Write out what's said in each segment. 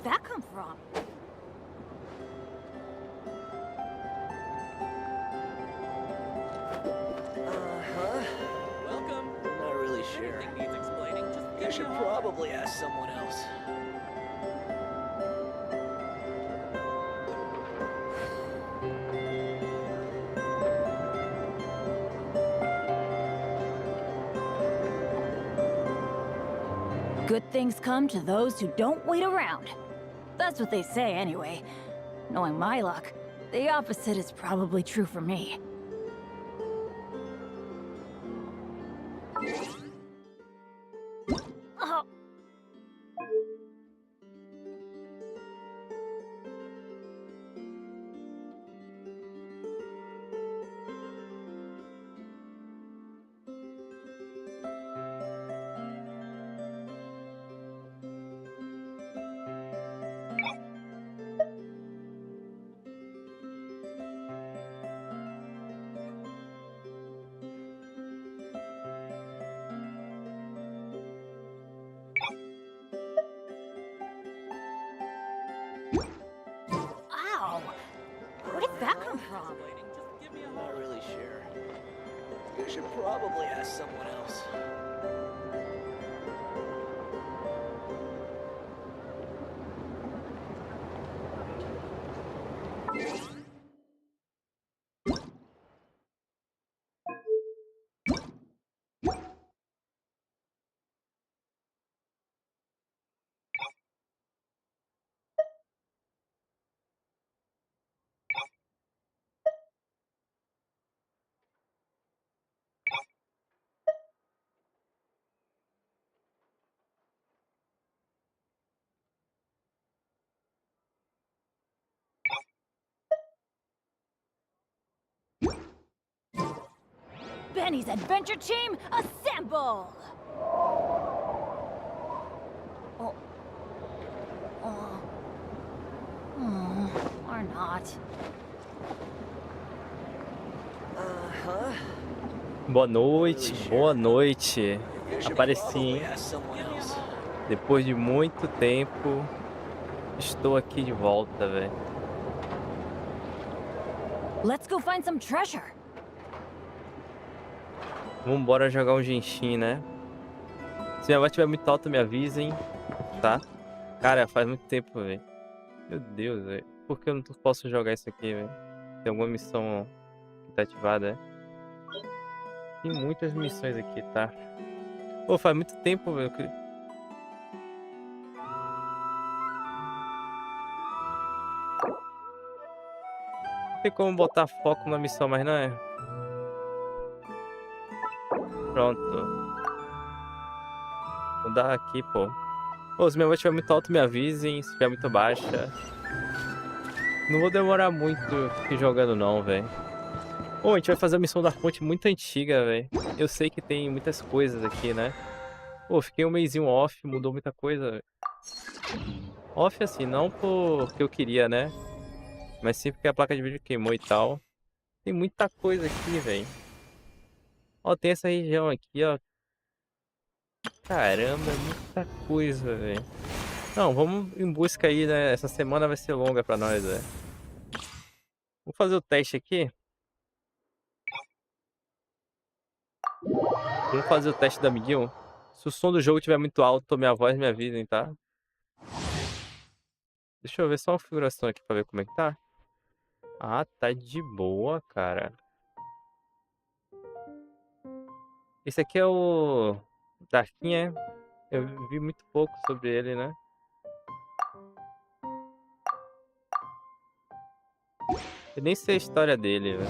did that come from? Welcome. I'm not really sure. Anything needs explaining, just You give should me a holler. probably ask someone else. Good things come to those who don't wait around. That's what they say anyway. Knowing my luck, the opposite is probably true for me. Oh. Ow! Where did that come from? Explaining, just give me a I'm holler. not really sure. You should probably ask someone else. Benny's adventure team, assemble! Oh. Oh. Or not. Boa noite, boa noite. You should Apareci, probably hein? ask someone else. Depois de muito tempo, estou aqui de volta, velho. Let's go find some treasure. Vambora jogar um Genshin, né? Se minha voz estiver muito alta, me avisem, tá? Cara, faz muito tempo, velho. Meu Deus, velho. Por que eu não posso jogar isso aqui, velho? Tem alguma missão que tá ativada, é? Tem muitas missões aqui, tá? Pô, faz muito tempo, velho. Não tem como botar foco na missão, mas não é? Pronto. Vou dar aqui, pô. Pô, se minha voz estiver muito alta, me avisem. Se estiver muito baixa. Não vou demorar muito aqui jogando, não, velho. Pô, a gente vai fazer a missão da fonte muito antiga, velho. Eu sei que tem muitas coisas aqui, né? Pô, fiquei um mesinho off, mudou muita coisa, véio. Off assim, não porque eu queria, né? Mas sim porque a placa de vídeo queimou e tal. Tem muita coisa aqui, velho. Ó, tem essa região aqui, ó. Caramba, muita coisa, velho. Não, vamos em busca aí, né? Essa semana vai ser longa pra nós, velho. Vou fazer o teste aqui. Vamos fazer o teste do amiguinho. Se o som do jogo estiver muito alto, minha voz me avisem, tá? Deixa eu ver só uma configuração aqui pra ver como é que tá. Ah, tá de boa, cara. Esse aqui é o Darkinha. Eu vi muito pouco sobre ele, né? Eu nem sei a história dele, velho.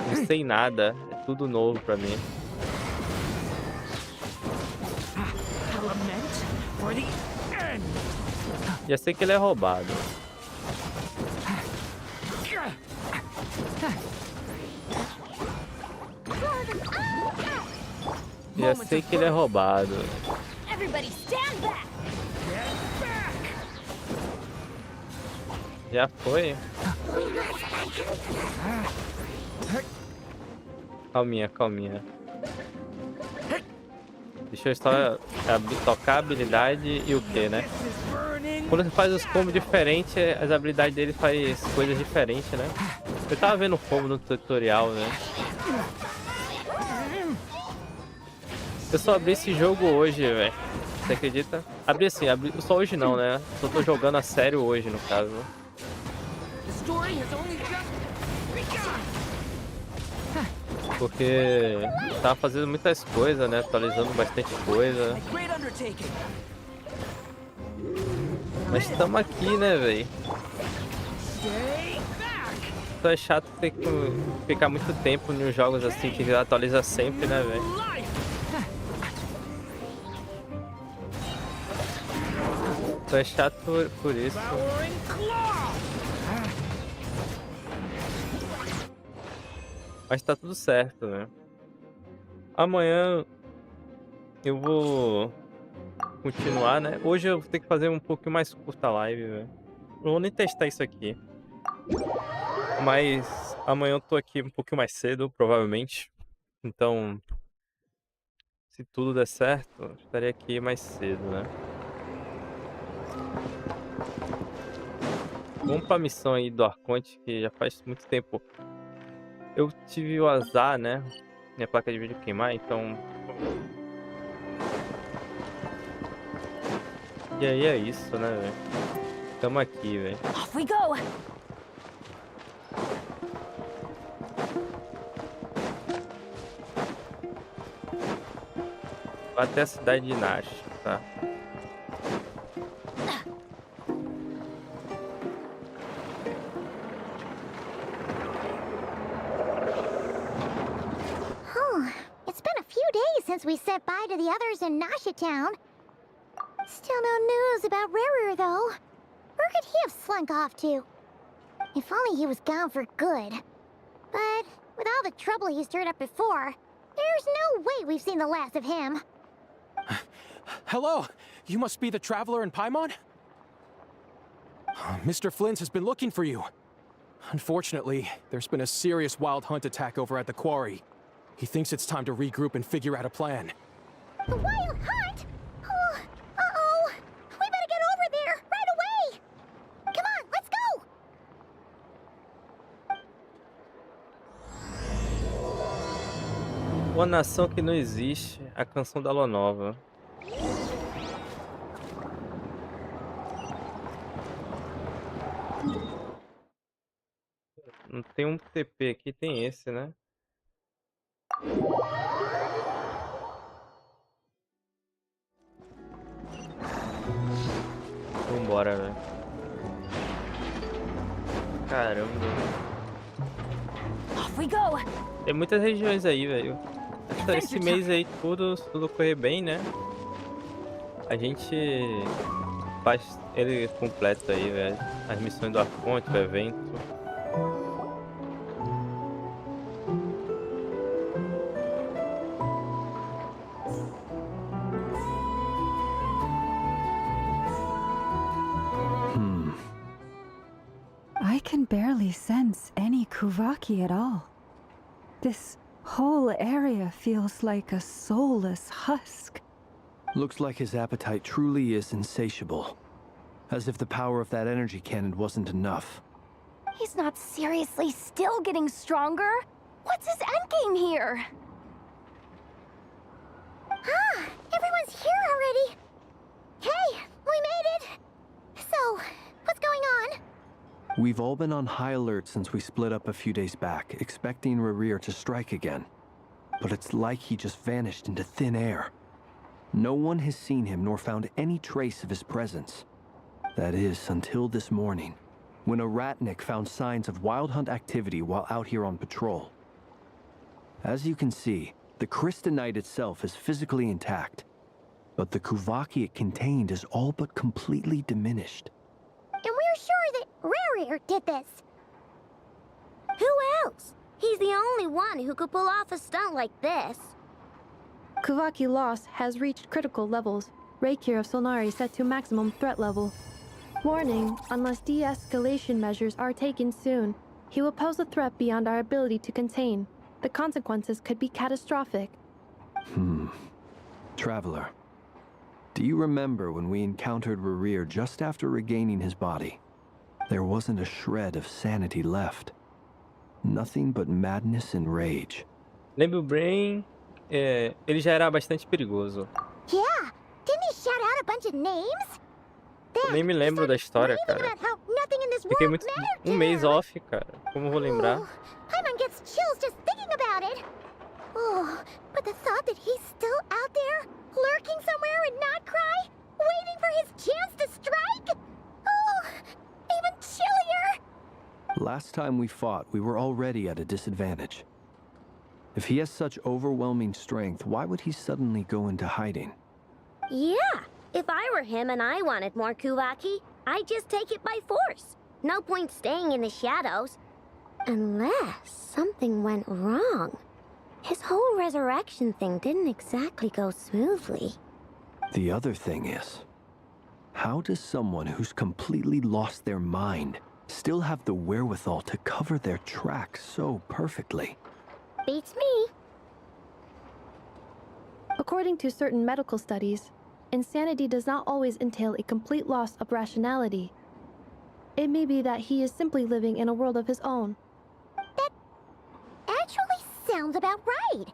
Não sei nada. É tudo novo pra mim. Element for the end. Já sei que ele é roubado. Já sei que ele é roubado. Everybody stand back! Get back. Já foi? Calminha, calminha. Deixa eu só tocar a habilidade e o que, né? Quando você faz os combos diferentes, as habilidades dele faz coisas diferentes, né? Eu tava vendo o combo no tutorial, né? Eu só abri esse jogo hoje, velho. Você acredita? Abri assim, só hoje não, né? Só tô jogando a sério hoje, no caso. Porque tava fazendo muitas coisas, né? Atualizando bastante coisa. Mas estamos aqui, né, velho? Então é chato ter que ficar muito tempo nos jogos assim, que atualiza sempre, né, velho? Então é chato por isso. Mas tá tudo certo, né? Amanhã eu vou continuar, né? Hoje eu vou ter que fazer um pouquinho mais curta a live, velho. Não vou nem testar isso aqui. Mas amanhã eu tô aqui um pouquinho mais cedo, provavelmente. Então, se tudo der certo, eu estarei aqui mais cedo, né? Vamos pra missão aí do Arconte, que já faz muito tempo. Eu tive o azar, né? Minha placa de vídeo queimar, então... E aí é isso, né, velho? Tamo aqui, velho. Off we go! Até a cidade de Nash, tá? It's been a few days since we said bye to the others in Nasha Town. Still no news about Rarer, though. Where could he have slunk off to? If only he was gone for good. But with all the trouble he stirred up before, there's no way we've seen the last of him. Hello! You must be the traveler in Paimon? Mr. Flint has been looking for you. Unfortunately, there's been a serious wild hunt attack over at the quarry. He thinks it's time to regroup and figure out a plan. The wild hunt? Oh, uh-oh! We better get over there, right away! Come on, let's go! Uma nação que não existe, a canção da Lua Nova. Não tem um TP aqui, tem esse, né? Vambora, velho. Caramba. Off we go! Tem muitas regiões aí, velho. Esse mês aí tudo correr bem, né? A gente faz ele completo aí, velho. As missões do Arconte, o evento. I can barely sense any Kuvaki at all. This whole area feels like a soulless husk. Looks like his appetite truly is insatiable. As if the power of that energy cannon wasn't enough. He's not seriously still getting stronger? What's his endgame here? Ah, everyone's here already. Hey, we made it. So, what's going on? We've all been on high alert since we split up a few days back, expecting Rarir to strike again. But it's like he just vanished into thin air. No one has seen him nor found any trace of his presence. That is, until this morning, when a ratnik found signs of wild hunt activity while out here on patrol. As you can see, the Crystonite itself is physically intact, but the Kuvaki it contained is all but completely diminished. And we're sure that Rarir did this. Who else? He's the only one who could pull off a stunt like this. Kuvaki loss has reached critical levels. Reikir of Solnari set to maximum threat level. Warning, unless de-escalation measures are taken soon, he will pose a threat beyond our ability to contain. The consequences could be catastrophic. Traveler, do you remember when we encountered Rerir just after regaining his body? There wasn't a shred of sanity left. Nothing but madness and rage. Lembro bem, ele já era bastante perigoso. Yeah, didn't he shout out a bunch of names? Eu nem me lembro da história, cara. Fiquei muito mês off, cara. Como vou lembrar? Paimon gets chills just thinking about it. Oh, but the thought that he's still out there, lurking somewhere in Nod-Krai, waiting for his chance to strike? Oh, even chillier. Last time we fought, we were already at a disadvantage. If he has such overwhelming strength, why would he suddenly go into hiding? Yeah, if I were him and I wanted more Kuvaki, I'd just take it by force. No point staying in the shadows. Unless something went wrong. His whole resurrection thing didn't exactly go smoothly. The other thing is, how does someone who's completely lost their mind still have the wherewithal to cover their tracks so perfectly? Beats me. According to certain medical studies, insanity does not always entail a complete loss of rationality. It may be that he is simply living in a world of his own. That actually sounds about right.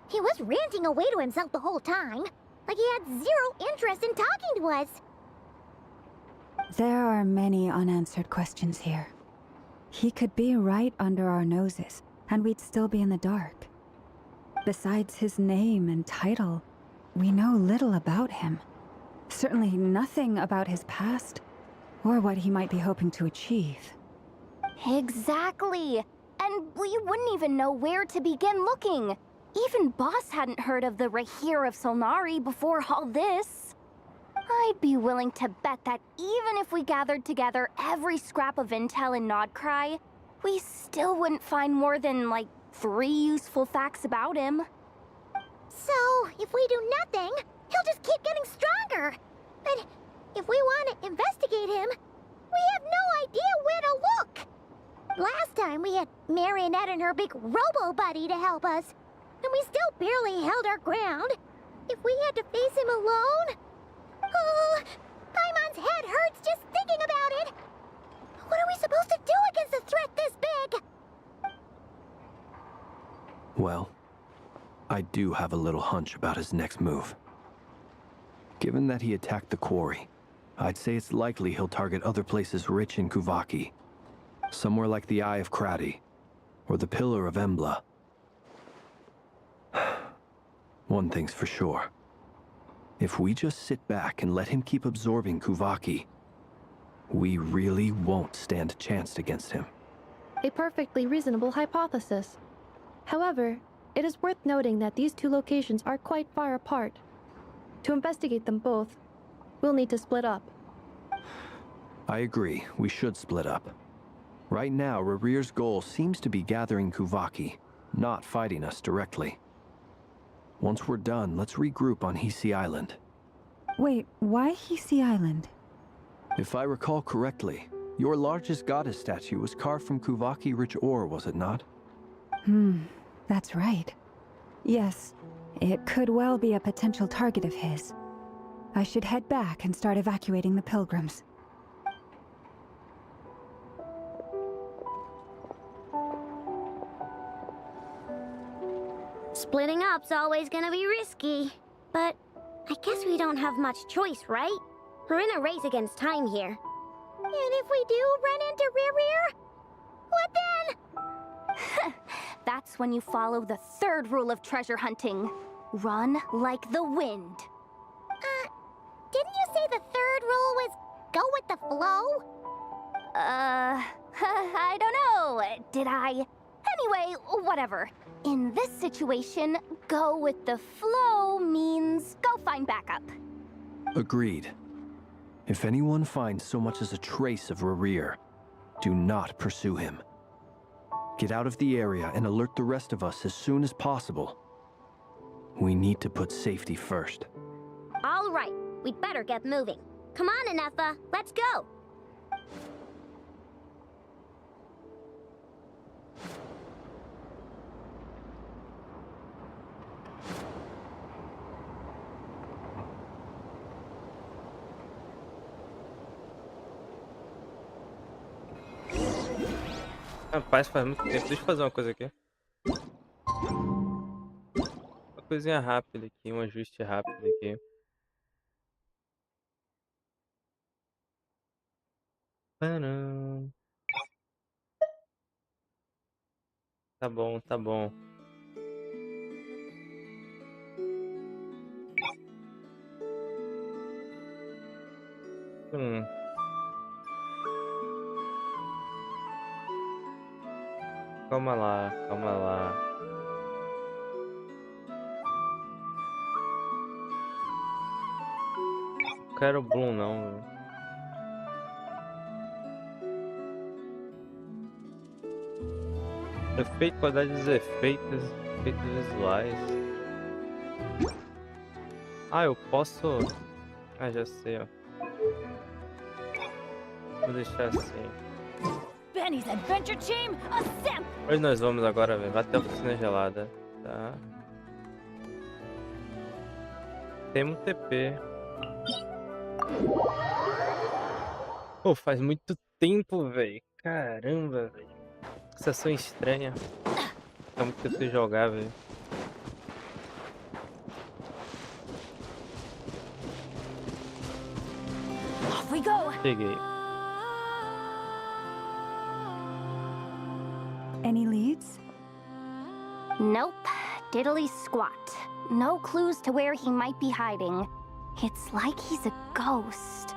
He was ranting away to himself the whole time, like he had zero interest in talking to us. There are many unanswered questions here. He could be right under our noses, and we'd still be in the dark. Besides his name and title, we know little about him. Certainly nothing about his past, or what he might be hoping to achieve. Exactly. And we wouldn't even know where to begin looking. Even Boss hadn't heard of the Rerir of Solnari before all this. I'd be willing to bet that even if we gathered together every scrap of intel in Nod-Krai, we still wouldn't find more than, like, 3 useful facts about him. So, if we do nothing, he'll just keep getting stronger. But if we want to investigate him, we have no idea where to look. Last time we had Marionette and her big robo-buddy to help us, and we still barely held our ground. If we had to face him alone... Oh, Paimon's head hurts just thinking about it. What are we supposed to do against a threat this big? Well, I do have a little hunch about his next move. Given that he attacked the quarry, I'd say it's likely he'll target other places rich in Kuvaki. Somewhere like the Eye of Krati, or the Pillar of Embla. One thing's for sure. If we just sit back and let him keep absorbing Kuvaki, we really won't stand a chance against him. A perfectly reasonable hypothesis. However, it is worth noting that these two locations are quite far apart. To investigate them both, we'll need to split up. I agree, we should split up. Right now, Rerir's goal seems to be gathering Kuvaki, not fighting us directly. Once we're done, let's regroup on Hisi Island. Wait, why Hisi Island? If I recall correctly, your largest goddess statue was carved from Kuvaki-rich ore, was it not? That's right. Yes, it could well be a potential target of his. I should head back and start evacuating the pilgrims. Splitting up's always gonna be risky. But I guess we don't have much choice, right? We're in a race against time here. And if we do run into Rerir, what then? That's when you follow the 3rd rule of treasure hunting. Run like the wind. Didn't you say the 3rd rule was go with the flow? I don't know. Did I? Anyway, whatever. In this situation, go with the flow means go find backup. Agreed. If anyone finds so much as a trace of Rerir, do not pursue him. Get out of the area and alert the rest of us as soon as possible. We need to put safety first. All right, we'd better get moving. Come on, Anefa, let's go. Rapaz, faz muito tempo. Deixa eu fazer uma coisa aqui. Uma coisinha rápida aqui, um ajuste rápido aqui. Tcharam. Tá bom, tá bom. Hum. Calma lá, calma lá. Não quero Bloom não, velho. Efeito, qualidade dos efeitos visuais. Ah, eu posso... Ah, já sei, ó. Vou deixar assim. Benny's Adventure Team, ascend! Onde nós vamos agora, velho? Vai até a oficina gelada. Tá. Temos TP. Pô, faz muito tempo, velho. Caramba, velho. Sensação estranha. Tá muito tempo sem jogar, velho. Off we go! Cheguei. Any leads? Nope. Diddly squat. No clues to where he might be hiding. It's like he's a ghost.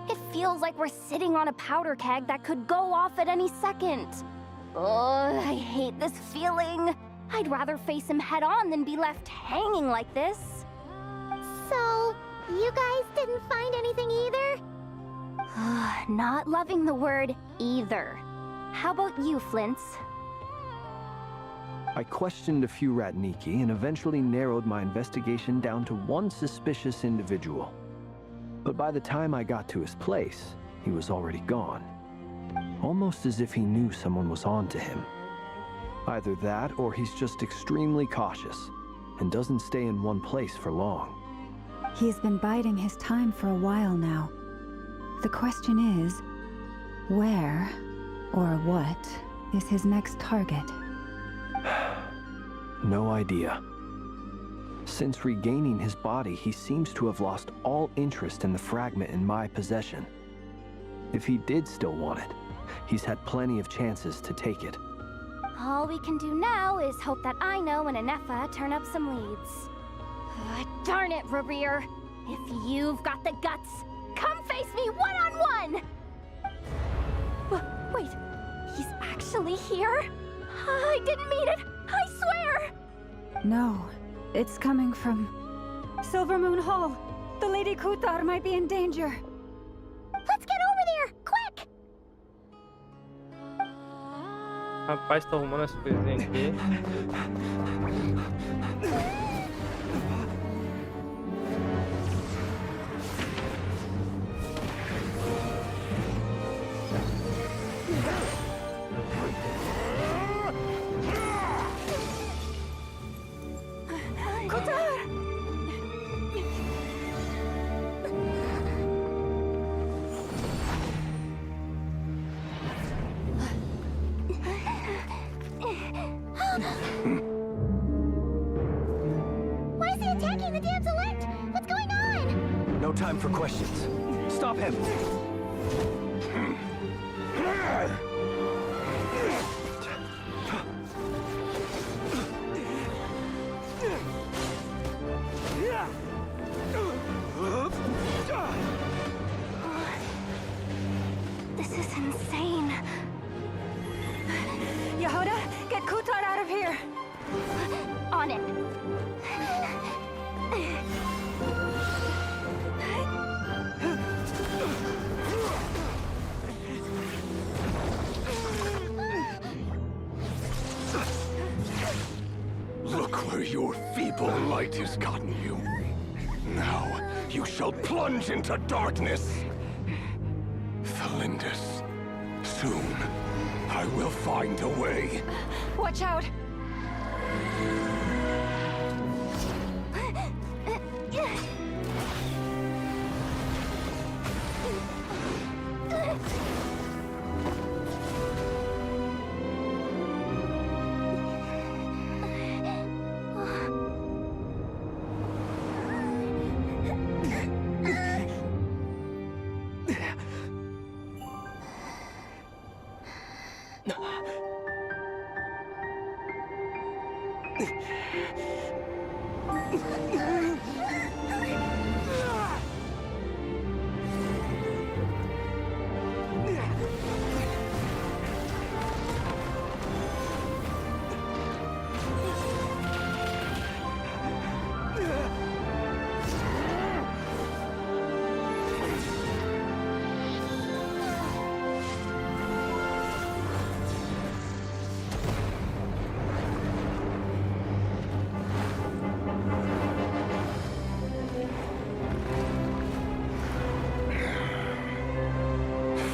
It feels like we're sitting on a powder keg that could go off at any second. Oh, I hate this feeling. I'd rather face him head on than be left hanging like this. So, you guys didn't find anything either? Not loving the word either. How about you, Flint's? I questioned a few Ratniki and eventually narrowed my investigation down to one suspicious individual. But by the time I got to his place, he was already gone. Almost as if he knew someone was on to him. Either that, or he's just extremely cautious and doesn't stay in one place for long. He's been biding his time for a while now. The question is, where or what is his next target? No idea. Since regaining his body, he seems to have lost all interest in the fragment in my possession. If he did still want it, he's had plenty of chances to take it. All we can do now is hope that Ino and Anefa turn up some leads. Darn it, Rarir. If you've got the guts, come face me one-on-one! Wait, he's actually here? I didn't mean it, I swear! No, it's coming from Silver Moon Hall. The Lady Kuthar might be in danger. Let's get over there, quick! Rapaz, tá arrumando as coisinhas aqui. Why is he attacking the damsel elect? What's going on? No time for questions. Stop him! This is insane. Yehuda, get Kuthar out of here! On it. Look where your feeble light has gotten you. Now you shall plunge into darkness. Felindus, soon I will find a way. Watch out!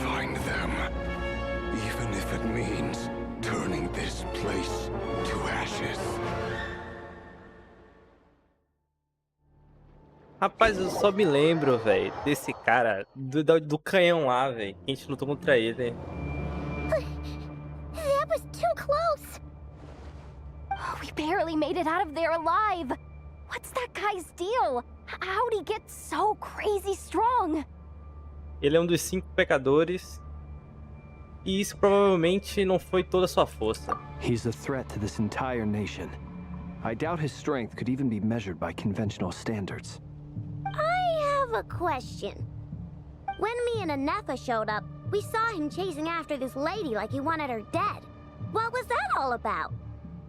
Find them. Even if it means turning this place to ashes. Rapaz, eu só me lembro, velho, desse cara, do canhão lá, velho. A gente lutou contra ele. That was too close. Oh, we barely made it out of there alive. What's that guy's deal? How'd he get so crazy strong? Ele é um dos 5 pecadores. E isso provavelmente não foi toda a sua força. He's a threat to this entire nation. I doubt his strength could even be measured by conventional standards. I have a question. When me and Anetha showed up, we saw him chasing after this lady like he wanted her dead. What was that all about?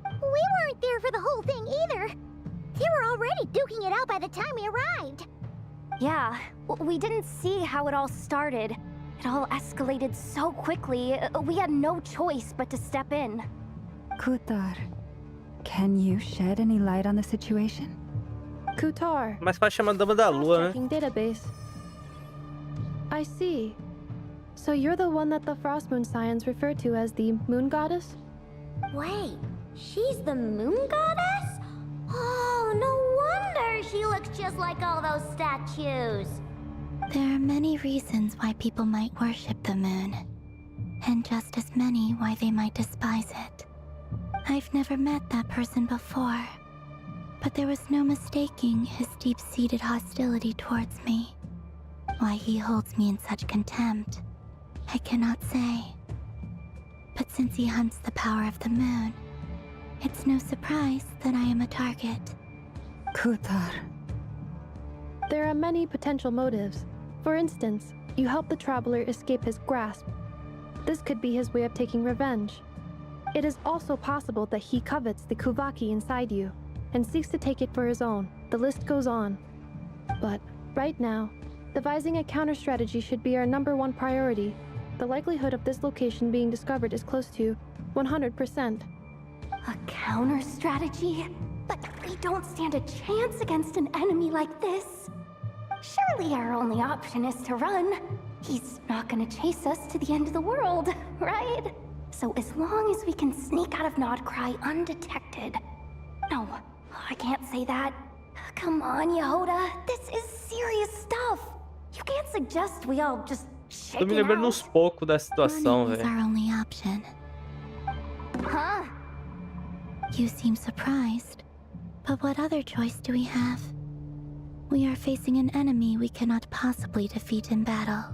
We weren't there for the whole thing either. They were already duking it out by the time we arrived. Yeah, we didn't see how it all started. It all escalated so quickly, we had no choice but to step in. Kutar, can you shed any light on the situation? Kutar. Mas faz chamar Dama da Lua, né? Checking database. I see. So you're the one that the Frost Moon Scions refer to as the Moon Goddess? Wait, she's the moon goddess? Oh, no wonder she looks just like all those statues. There are many reasons why people might worship the moon, and just as many why they might despise it. I've never met that person before, but there was no mistaking his deep-seated hostility towards me. Why he holds me in such contempt, I cannot say. But since he hunts the power of the moon, it's no surprise that I am a target. Kutar. There are many potential motives. For instance, you help the traveler escape his grasp. This could be his way of taking revenge. It is also possible that he covets the Kuvaki inside you and seeks to take it for his own. The list goes on. But right now, devising a counter strategy should be our #1 priority. The likelihood of this location being discovered is close to 100%. A counter strategy? But we don't stand a chance against an enemy like this. Surely our only option is to run. He's not gonna chase us to the end of the world, right? So as long as we can sneak out of Nod-Krai undetected. No, I can't say that. Come on, Yehoda. This is serious stuff. You can't suggest we all just shake Tô me it lembrando uns out. pouco da situação, Running is velho. our only option. Huh? You seem surprised. But what other choice do we have? We are facing an enemy we cannot possibly defeat in battle.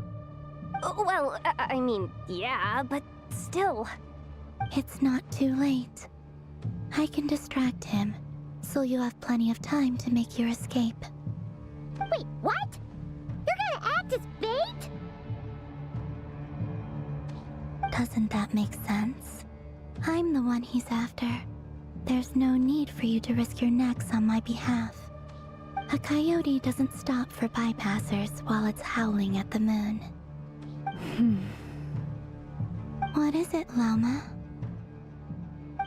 Well, I mean, yeah, but still. It's not too late. I can distract him, so you have plenty of time to make your escape. Wait, what? You're gonna act as bait? Doesn't that make sense? I'm the one he's after. There's no need for you to risk your necks on my behalf. A coyote doesn't stop for bypassers while it's howling at the moon. What is it, Loma?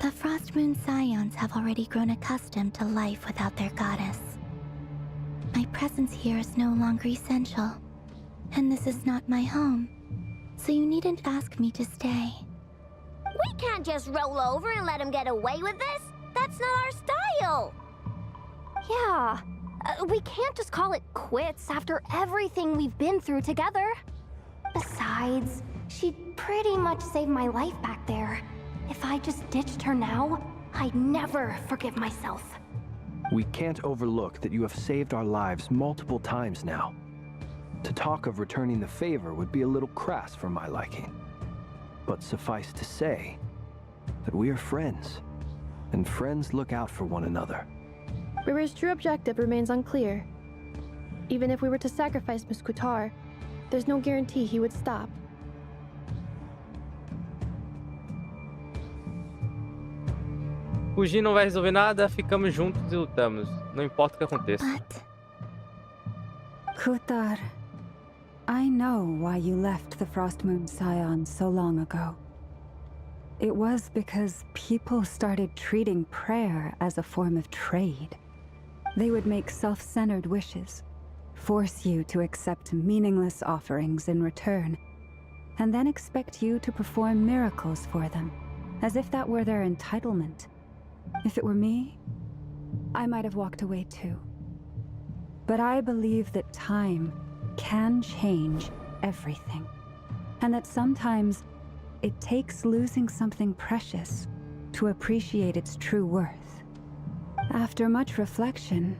The Frost Moon Scions have already grown accustomed to life without their goddess. My presence here is no longer essential, and this is not my home, so you needn't ask me to stay. We can't just roll over and let him get away with this. That's not our style. Yeah. We can't just call it quits after everything we've been through together. Besides, she'd pretty much saved my life back there. If I just ditched her now, I'd never forgive myself. We can't overlook that you have saved our lives multiple times now. To talk of returning the favor would be a little crass for my liking. But suffice to say that we are friends, and friends look out for one another. Riri's true objective remains unclear. Even if we were to sacrifice Muskutar, there's no guarantee he would stop. Fugir não vai resolver nada, ficamos juntos e lutamos. Não importa o que aconteça. But... Kutar, I know why you left the Frost Moon Scion so long ago. It was because people started treating prayer as a form of trade. They would make self-centered wishes, force you to accept meaningless offerings in return, and then expect you to perform miracles for them, as if that were their entitlement. If it were me, I might have walked away too. But I believe that time can change everything, and that sometimes it takes losing something precious to appreciate its true worth. After much reflection,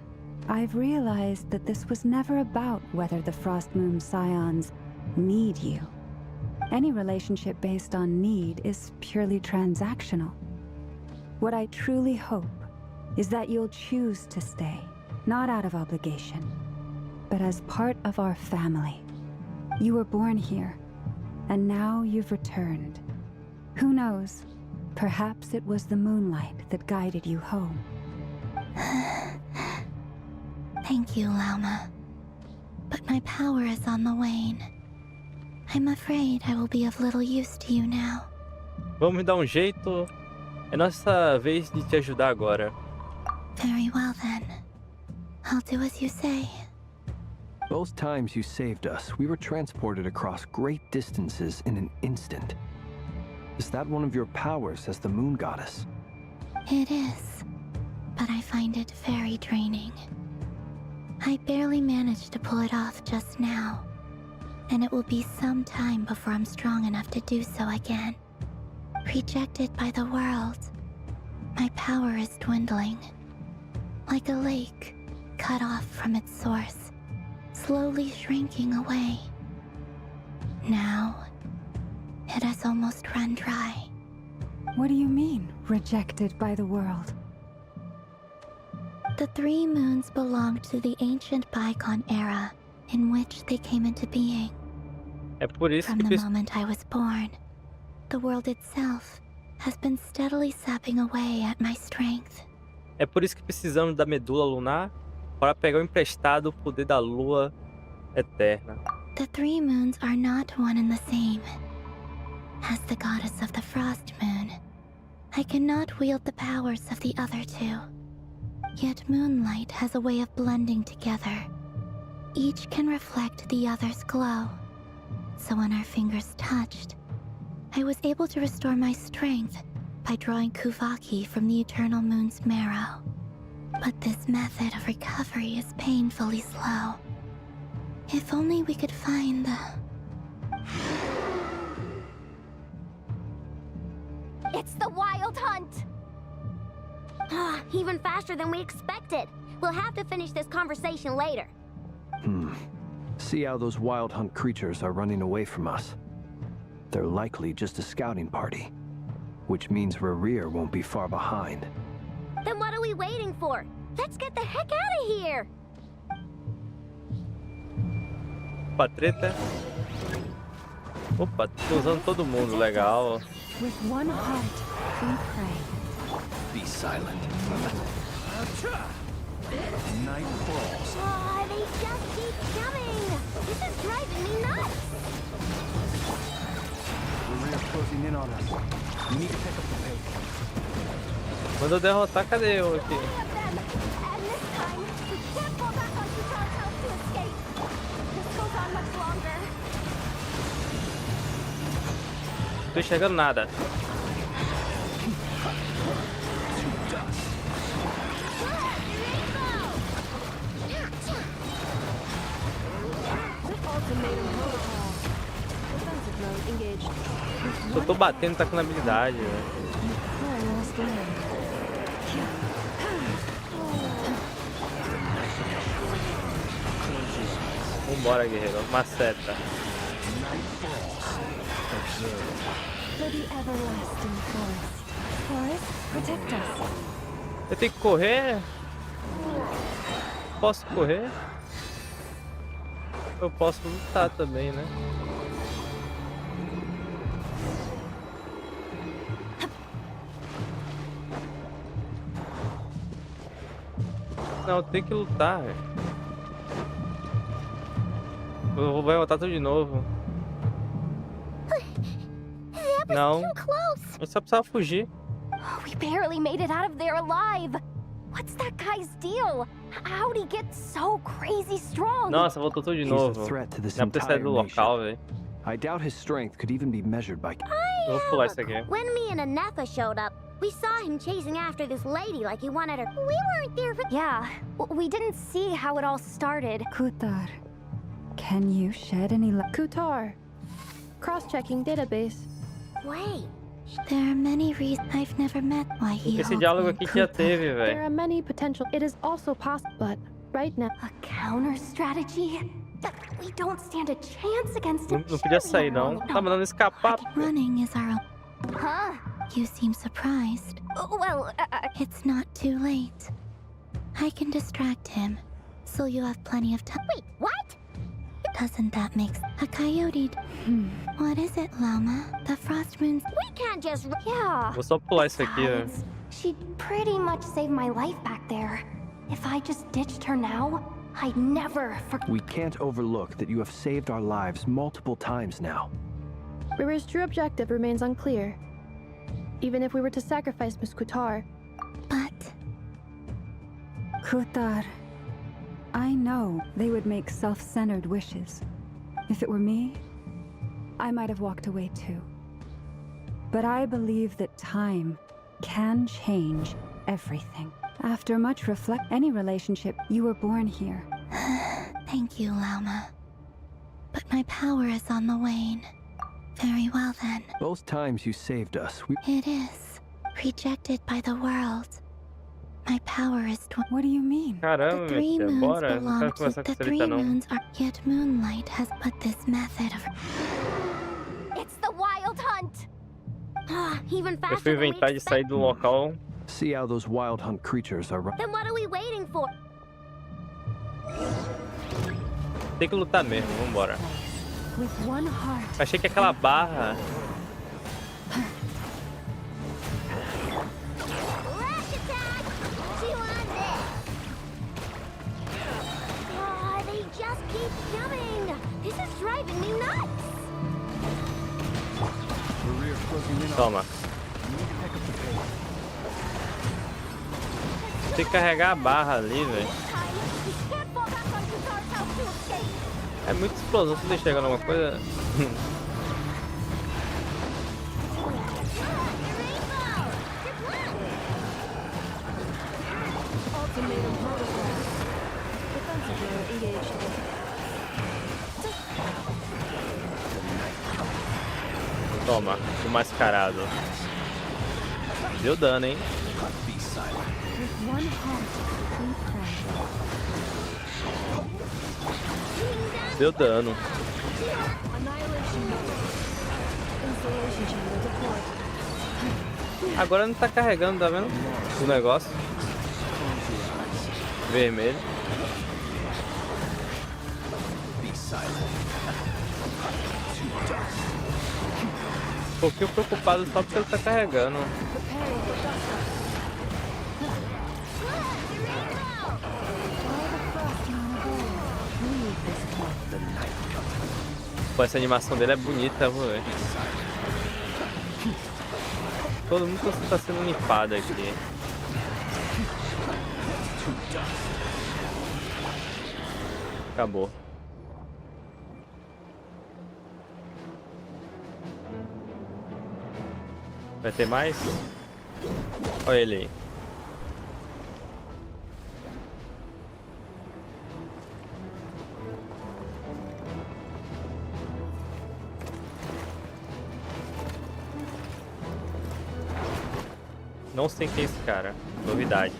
I've realized that this was never about whether the Frost Moon Scions need you. Any relationship based on need is purely transactional. What I truly hope is that you'll choose to stay, not out of obligation, but as part of our family. You were born here, and now you've returned. Who knows? Perhaps it was the moonlight that guided you home. Thank you, Lauma. But my power is on the wane. I'm afraid I will be of little use to you now. Vamos dar jeito. É nossa vez de te ajudar agora. Very well then. I'll do as you say. Both times you saved us, we were transported across great distances in an instant. Is that one of your powers as the moon goddess? It is, but I find it very draining. I barely managed to pull it off just now, and it will be some time before I'm strong enough to do so again. Rejected by the world, my power is dwindling. Like a lake cut off from its source, slowly shrinking away. Now, it has almost run dry. What do you mean, rejected by the world? The three moons belonged to the ancient bygone era in which they came into being. É por isso From que the moment I was born, the world itself has been steadily sapping away at my strength. É por isso que precisamos da medula lunar para pegar o emprestado poder da lua eterna. The three moons are not one and the same. As the goddess of the Frost Moon, I cannot wield the powers of the other two. Yet moonlight has a way of blending together. Each can reflect the other's glow. So when our fingers touched, I was able to restore my strength by drawing Kuvaki from the eternal moon's marrow. But this method of recovery is painfully slow. If only we could find the... It's the Wild Hunt! Even faster than we expected. We'll have to finish this conversation later. See how those wild hunt creatures are running away from us. They're likely just a scouting party, which means Rerir won't be far behind. Then what are we waiting for? Let's get the heck out of here! Opa, treta. Opa, tô usando todo mundo, legal. With one heart, we pray. Be silent. Night falls. Oh, they just keep coming! This is driving me nuts! We're closing in on us. We need to pick up the pace. Quando eu derrotar, cadê eu aqui? And this time, we can't fall back on Kutar's house to escape. This goes on much longer. Tô enxergando nada. Só tô batendo, tá com habilidade, velho. Vambora, guerreiro. Maceta. For the everlasting forest, Taurus, protect us. Eu tenho que correr? Posso correr? Eu posso lutar também, né? Não, tem que lutar. Eu vou voltar tudo de novo. Não. Eu só precisava fugir. We barely made it out of there alive. What's that guy's deal? How'd he get so crazy strong? Nossa, voltou tudo de He's novo. a threat to this Já pra ter entire saído do local, nation. velho. I doubt his strength could even be measured by. Eu vou pular isso aqui. When me and Anefa showed up, we saw him chasing after this lady like he wanted her. We weren't there for. Yeah, we didn't see how it all started. Kutar, can you shed any light? Kutar. Cross-checking database. Wait. There are many reasons I've never met why he Esse holds diálogo me aqui que já Kutar. teve, There velho. are many potential. It is also possible, but right now. A counter strategy? We don't stand a chance against Não, him. não podia surely sair, não. no. Tá mandando escapar. Running is our own. Huh? You seem surprised. Well, It's not too late. I can distract him, so you have plenty of time. Wait, what? Doesn't that make sense? A coyote. What is it, Lama? The frost moon's. We can't just. yeah. Vou só pular isso aqui, velho. Besides, she'd pretty much saved my life back there. If I just ditched her now, I'd never forget. We can't overlook that you have saved our lives multiple times now. Riri's true objective remains unclear. Even if we were to sacrifice Miss Kutar, But Kutar, I know they would make self-centered wishes. If it were me, I might have walked away too. But I believe that time can change everything. After much any relationship, you were born here. thank you, Lama. But my power is on the wane. Very well then. Both times you saved us, we. It is. Rejected by the world. My power is What do you mean? Caramba, The three meu filho, moons bora. Não belong quero to conversar com the essa three treta, não. moons are. Yet moonlight has put this method of. It's the wild hunt. Even Eu faster fui than we inventar de sair expected. do local. See how those wild hunt creatures are. Then what are we waiting for? Tem que lutar mesmo, vambora. With one heart. Achei que aquela barra. Lash attack! She wants it! Oh, they just keep coming! This is driving me nuts! Toma. Tem que carregar a barra ali, velho. We can't fall back on Kutar's house to escape. É muita explosão. Se deixar alguma coisa. Toma, o mascarado. Deu dano, hein? With one heart, we pray. Deu dano. Agora não tá carregando, tá vendo? O negócio. Vermelho. Um pouquinho preocupado só porque ele tá carregando. Pô, essa animação dele é bonita, vou ver. Todo mundo tá sendo limpado aqui. Acabou. Vai ter mais? Olha ele aí. Não sei quem é esse cara. Novidades.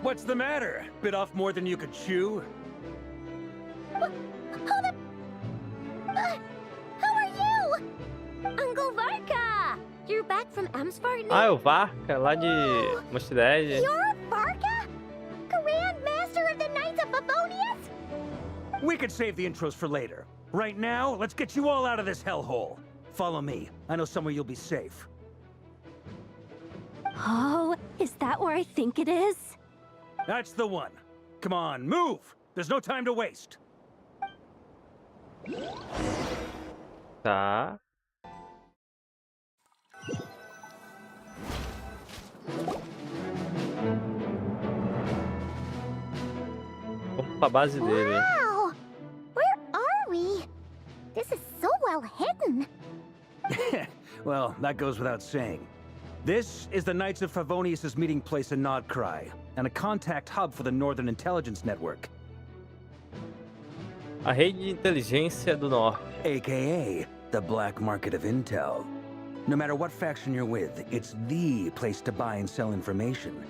What's the matter? Bit off more than you could chew? You're back from Amsfart Ah, é now? o Varka, lá de Mostidade. You're Varka? Grand Master of the Knights of Favonius? We could save the intros for later. Right now, let's get you all out of this hellhole. Follow me. I know somewhere you'll be safe. Oh, is that where I think it is? That's the one. Come on, move! There's no time to waste. Tá. Vamos pra base dele. Wow! Where are we? This is so well hidden. Well, that goes without saying. This is the Knights of Favonius' meeting place in Nod-Krai, and a contact hub for the Northern Intelligence Network. A rede de inteligência do norte. AKA, the black market of intel. No matter what faction you're with, it's the place to buy and sell information.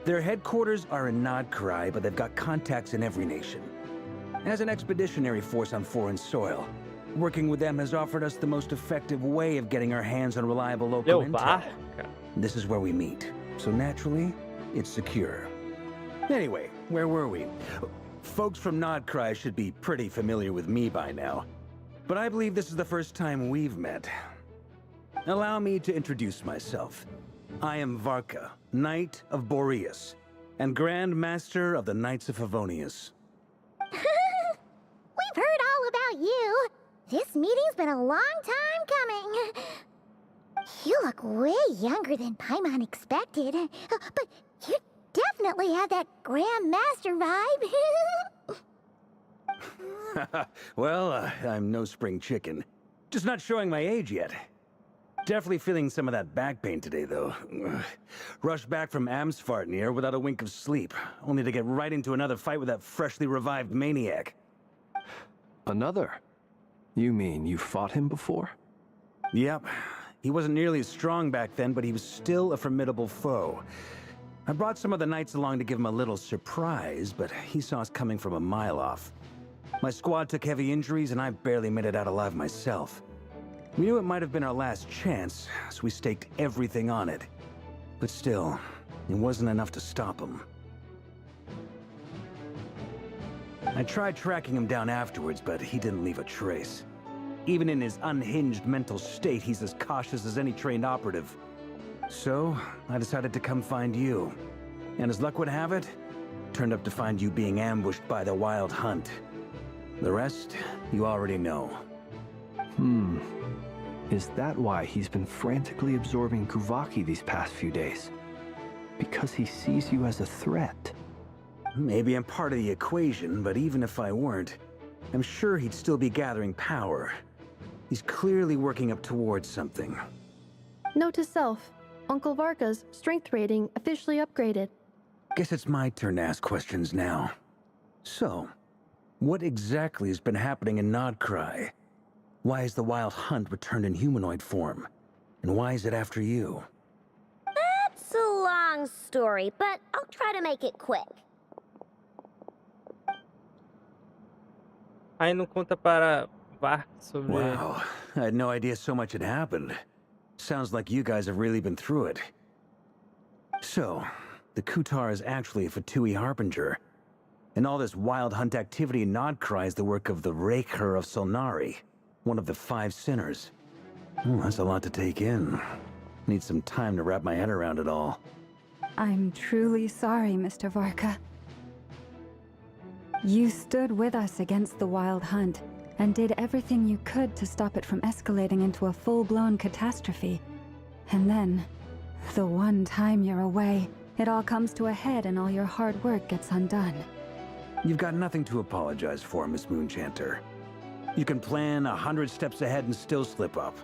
Their headquarters are in Nod-Krai, but they've got contacts in every nation. As an expeditionary force on foreign soil, working with them has offered us the most effective way of getting our hands on reliable local intel. Varka. This is where we meet, so naturally, it's secure. Anyway, where were we? Folks from Nod-Krai should be pretty familiar with me by now, but I believe this is the first time we've met. Allow me to introduce myself. I am Varka, Knight of Boreas, and Grand Master of the Knights of Favonius. We've heard all about you. This meeting's been a long time coming. You look way younger than Paimon expected, but you definitely have that Grand Master vibe. Well, I'm no spring chicken. Just not showing my age yet. Definitely feeling some of that back pain today, though. Rushed back from Amsfart near without a wink of sleep, only to get right into another fight with that freshly revived maniac. Another? You mean you fought him before? Yep. He wasn't nearly as strong back then, but he was still a formidable foe. I brought some of the knights along to give him a little surprise, but he saw us coming from a mile off. My squad took heavy injuries, and I barely made it out alive myself. We knew it might have been our last chance, so we staked everything on it. But still, it wasn't enough to stop him. I tried tracking him down afterwards, but he didn't leave a trace. Even in his unhinged mental state, he's as cautious as any trained operative. So, I decided to come find you. And as luck would have it, turned up to find you being ambushed by the Wild Hunt. The rest, you already know. Is that why he's been frantically absorbing Kuvaki these past few days? Because he sees you as a threat? Maybe I'm part of the equation, but even if I weren't, I'm sure he'd still be gathering power. He's clearly working up towards something. Note to self, Uncle Varka's strength rating officially upgraded. Guess it's my turn to ask questions now. So, what exactly has been happening in Nod-Krai? Why is the Wild Hunt returned in humanoid form? And why is it after you? That's a long story, but I'll try to make it quick. Aí não conta para Varka sobre... Wow, I had no idea so much had happened. Sounds like you guys have really been through it. So, the Kutar is actually a Fatui Harbinger. And all this Wild Hunt activity in Nod-Krai is the work of the Raker of Solnari, one of the 5 sinners. That's a lot to take in. Need some time to wrap my head around it all. I'm truly sorry, Mr. Varka. You stood with us against the Wild Hunt, and did everything you could to stop it from escalating into a full-blown catastrophe. And then, the one time you're away, it all comes to a head and all your hard work gets undone. You've got nothing to apologize for, Miss Moonchanter. You can plan 100 steps ahead and still slip up.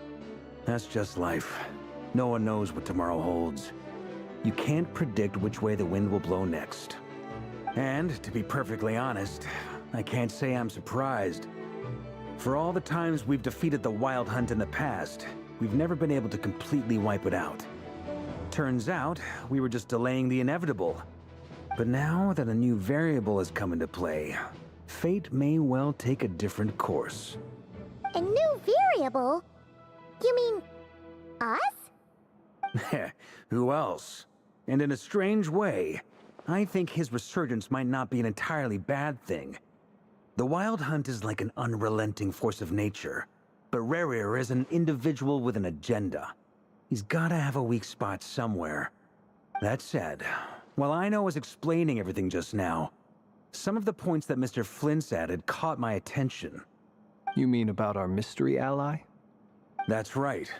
That's just life. No one knows what tomorrow holds. You can't predict which way the wind will blow next. And, to be perfectly honest, I can't say I'm surprised. For all the times we've defeated the Wild Hunt in the past, we've never been able to completely wipe it out. Turns out, we were just delaying the inevitable. But now that a new variable has come into play, fate may well take a different course. A new variable? You mean us? Who else? And in a strange way, I think his resurgence might not be an entirely bad thing. The Wild Hunt is like an unrelenting force of nature, but Rerir is an individual with an agenda. He's gotta have a weak spot somewhere. That said, while I was explaining everything just now, some of the points that Mr. Flint's added caught my attention. You mean about our mystery ally? That's right.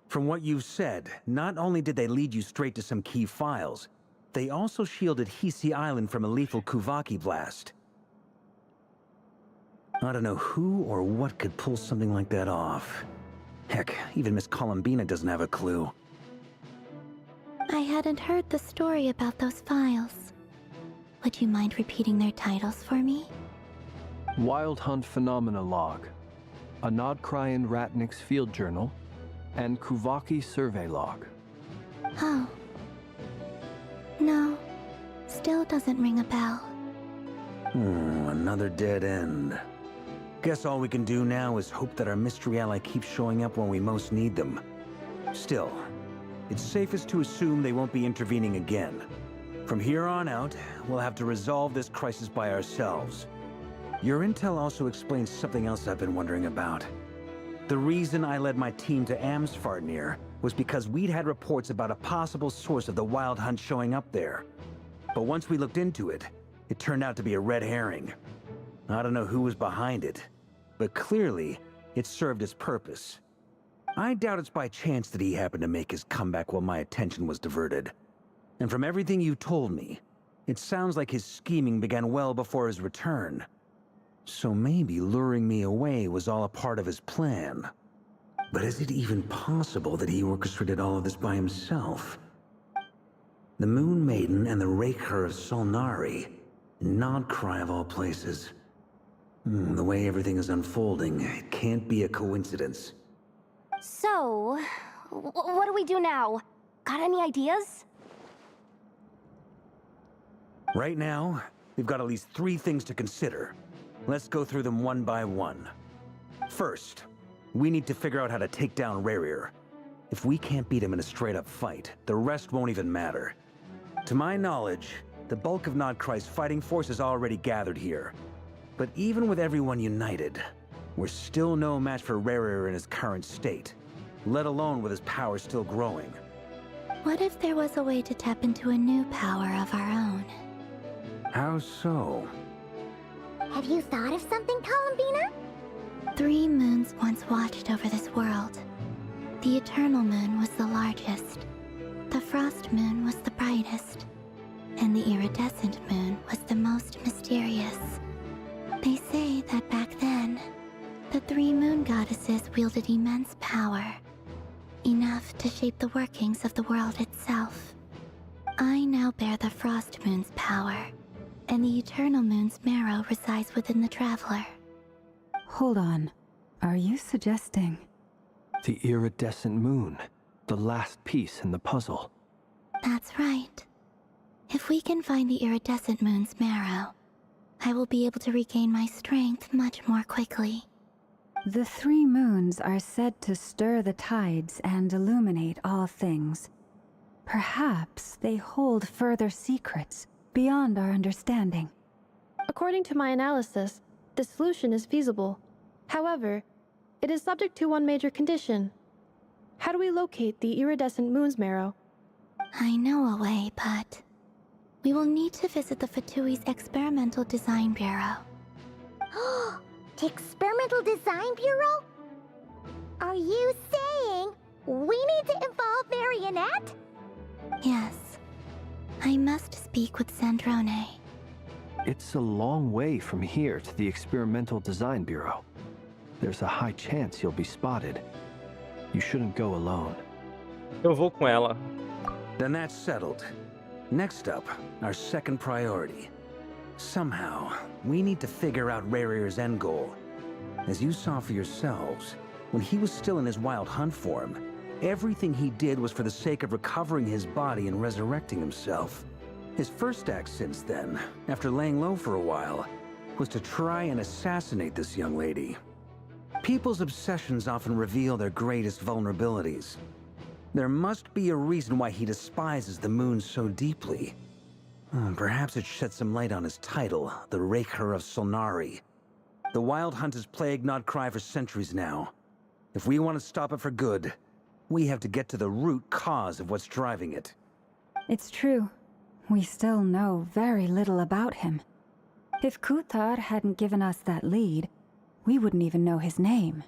From what you've said, not only did they lead you straight to some key files, they also shielded Hisi Island from a lethal Kuvaki blast. I don't know who or what could pull something like that off. Heck, even Miss Columbina doesn't have a clue. I hadn't heard the story about those files. Would you mind repeating their titles for me? Wild Hunt Phenomena Log, a Nod-Krai and Ratnik's Field Journal, and Kuvaki Survey Log. Oh. No. Still doesn't ring a bell. Another dead end. Guess all we can do now is hope that our mystery ally keeps showing up when we most need them. Still, it's safest to assume they won't be intervening again. From here on out, we'll have to resolve this crisis by ourselves. Your intel also explains something else I've been wondering about. The reason I led my team to Amsfarnir was because we'd had reports about a possible source of the Wild Hunt showing up there. But once we looked into it, it turned out to be a red herring. I don't know who was behind it, but clearly, it served its purpose. I doubt it's by chance that he happened to make his comeback while my attention was diverted. And from everything you told me, it sounds like his scheming began well before his return. So maybe luring me away was all a part of his plan. But is it even possible that he orchestrated all of this by himself? The Moon Maiden and the Raker of Solnari, Nod-Krai of all places. The way everything is unfolding, it can't be a coincidence. So, what do we do now? Got any ideas? Right now, we've got at least 3 things to consider. Let's go through them one by one. First, we need to figure out how to take down Rerir. If we can't beat him in a straight-up fight, the rest won't even matter. To my knowledge, the bulk of Nod-Krai's fighting force is already gathered here. But even with everyone united, we're still no match for Rerir in his current state, let alone with his power still growing. What if there was a way to tap into a new power of our own? How so? Have you thought of something, Columbina? 3 moons once watched over this world. The Eternal Moon was the largest. The Frost Moon was the brightest. And the Iridescent Moon was the most mysterious. They say that back then, the 3 moon goddesses wielded immense power. Enough to shape the workings of the world itself. I now bear the Frost Moon's power, and the Eternal Moon's marrow resides within the Traveler. Hold on. Are you suggesting? The iridescent moon, the last piece in the puzzle. That's right. If we can find the Iridescent Moon's marrow, I will be able to regain my strength much more quickly. The 3 moons are said to stir the tides and illuminate all things. Perhaps they hold further secrets beyond our understanding. According to my analysis, the solution is feasible. However, it is subject to one major condition. How do we locate the iridescent moon's marrow? I know a way, but we will need to visit the Fatui's Experimental Design Bureau. The Experimental Design Bureau? Are you saying we need to involve Marionette? Yes. I must speak with Sandrone. It's a long way from here to the Experimental Design Bureau. There's a high chance you'll be spotted. You shouldn't go alone. Eu vou com ela. Then that's settled. Next up, our second priority. Somehow, we need to figure out Rerir's end goal. As you saw for yourselves, when he was still in his Wild Hunt form, everything he did was for the sake of recovering his body and resurrecting himself. His first act since then, after laying low for a while, was to try and assassinate this young lady. People's obsessions often reveal their greatest vulnerabilities. There must be a reason why he despises the moon so deeply. Perhaps it sheds some light on his title, the Raker of Solnari. The Wild Hunt has plagued Nod-Krai for centuries now. If we want to stop it for good, we have to get to the root cause of what's driving it. It's true. We still know very little about him. If Kuthar hadn't given us that lead, we wouldn't even know his name.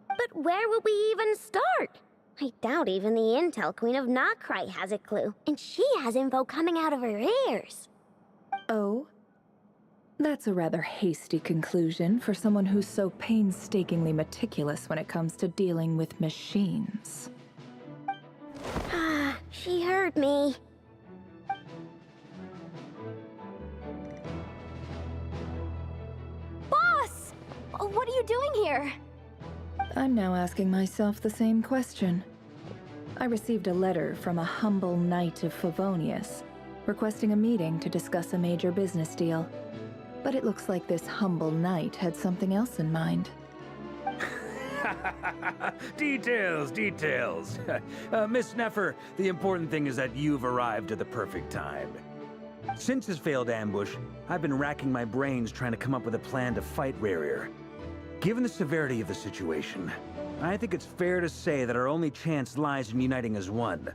But where would we even start? I doubt even the Intel Queen of Nod-Krai has a clue, and she has info coming out of her ears. Oh? That's a rather hasty conclusion for someone who's so painstakingly meticulous when it comes to dealing with machines. Ah, she heard me. Boss! What are you doing here? I'm now asking myself the same question. I received a letter from a humble knight of Favonius, requesting a meeting to discuss a major business deal. But it looks like this humble knight had something else in mind. Details. Miss Nefer, the important thing is that you've arrived at the perfect time. Since his failed ambush, I've been racking my brains trying to come up with a plan to fight Rerir. Given the severity of the situation, I think it's fair to say that our only chance lies in uniting as one.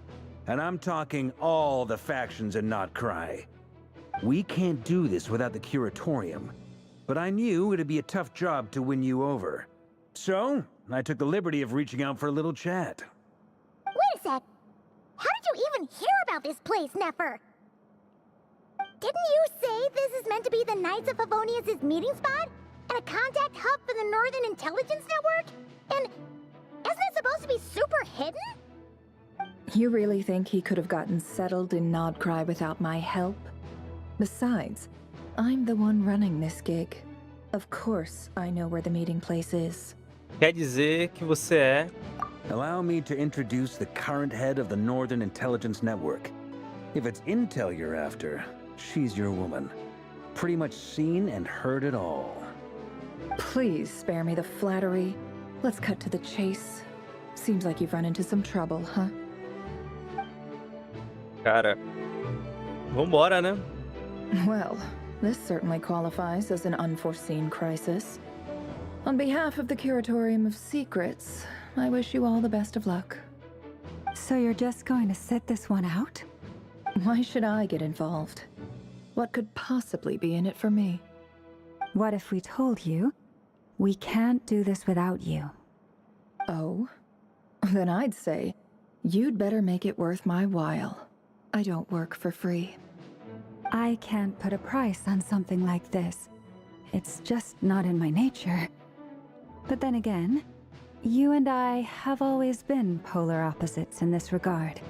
And I'm talking all the factions in Nod-Krai. We can't do this without the Curatorium, but I knew it'd be a tough job to win you over. So, I took the liberty of reaching out for a little chat. Wait a sec. How did you even hear about this place, Nefer? Didn't you say this is meant to be the Knights of Favonius' meeting spot? And a contact hub for the Northern Intelligence Network? And isn't it supposed to be super hidden? You really think he could have gotten settled in Nod-Krai without my help? Besides, I'm the one running this gig. Of course, I know where the meeting place is. Quer dizer que você é... Allow me to introduce the current head of the Northern Intelligence Network. If it's intel you're after, she's your woman. Pretty much seen and heard it all. Please spare me the flattery. Let's cut to the chase. Seems like you've run into some trouble, huh? Cara, vambora, né? Well, this certainly qualifies as an unforeseen crisis. On behalf of the Curatorium of Secrets, I wish you all the best of luck. So you're just going to sit this one out? Why should I get involved? What could possibly be in it for me? What if we told you we can't do this without you? Oh? Then I'd say, you'd better make it worth my while. I don't work for free. I can't put a price on something like this. It's just not in my nature. But then again, you and I have always been polar opposites in this regard.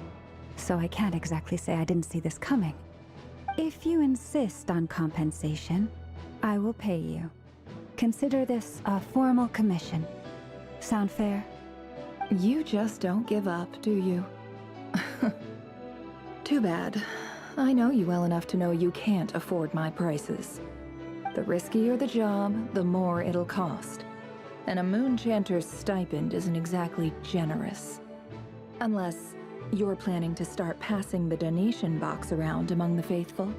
So I can't exactly say I didn't see this coming. If you insist on compensation, I will pay you. Consider this a formal commission. Sound fair? You just don't give up, do you? Too bad. I know you well enough to know you can't afford my prices. The riskier the job, the more it'll cost. And a Moonchanter's stipend isn't exactly generous. Unless you're planning to start passing the donation box around among the faithful.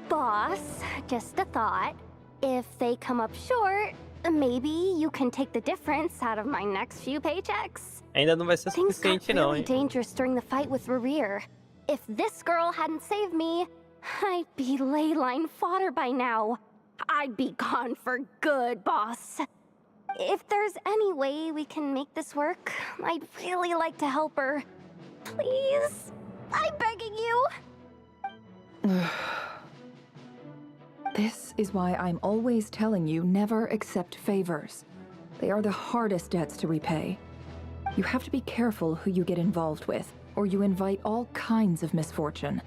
Boss, just a thought. If they come up short, maybe you can take the difference out of my next few paychecks. Ainda não vai ser Things got suficiente não, really hein? dangerous during the fight with Rerir. If this girl hadn't saved me, I'd be ley line fodder by now. I'd be gone for good, boss. If there's any way we can make this work, I'd really like to help her. Please? I'm begging you. This is why I'm always telling you never accept favors. They are the hardest debts to repay. You have to be careful who you get involved with, or you invite all kinds of misfortune.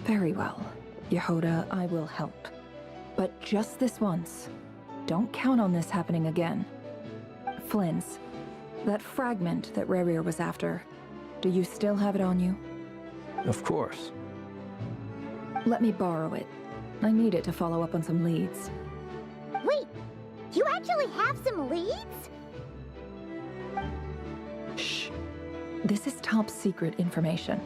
Very well, Yehoda, I will help. But just this once. Don't count on this happening again. Flynn's, that fragment that Rerir was after, do you still have it on you? Of course. Let me borrow it. I need it to follow up on some leads. Wait, you actually have some leads? This is top secret information.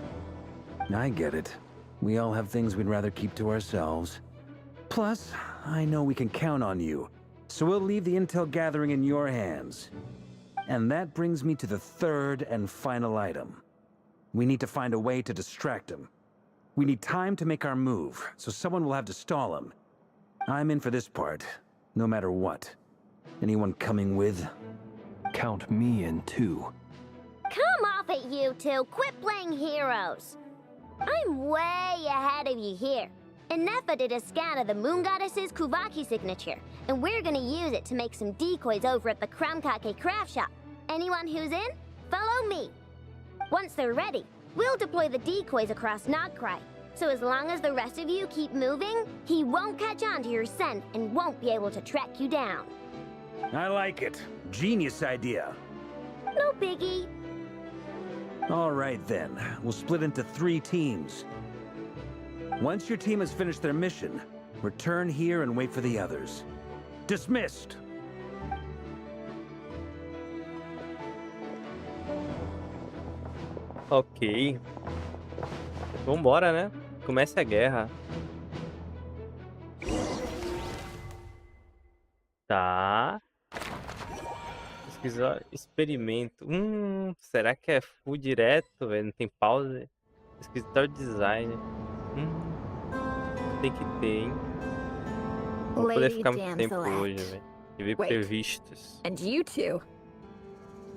I get it. We all have things we'd rather keep to ourselves. Plus, I know we can count on you, so we'll leave the intel gathering in your hands. And that brings me to the third and final item. We need to find a way to distract him. We need time to make our move, so someone will have to stall him. I'm in for this part, no matter what. Anyone coming with? Count me in too. Come off it, you two. Quit playing heroes. I'm way ahead of you here. Nefa did a scan of the moon goddess's Kuvaki signature, and we're gonna use it to make some decoys over at the Kramkake craft shop. Anyone who's in, follow me. Once they're ready, we'll deploy the decoys across Nod-Krai. So as long as the rest of you keep moving, he won't catch on to your scent and won't be able to track you down. I like it. Genius idea. No biggie. All right then, we'll split into 3 teams. Once your team has finished their mission, return here and wait for the others. Dismissed! Ok. Vambora, né? Comece a guerra. Tá. Pesquisar experimento. Será que é full direto, velho? Não tem pause? Escritório de design. Tem que ter, hein? Não vou poder ficar muito tempo hoje, velho. Tive previstos. And you two?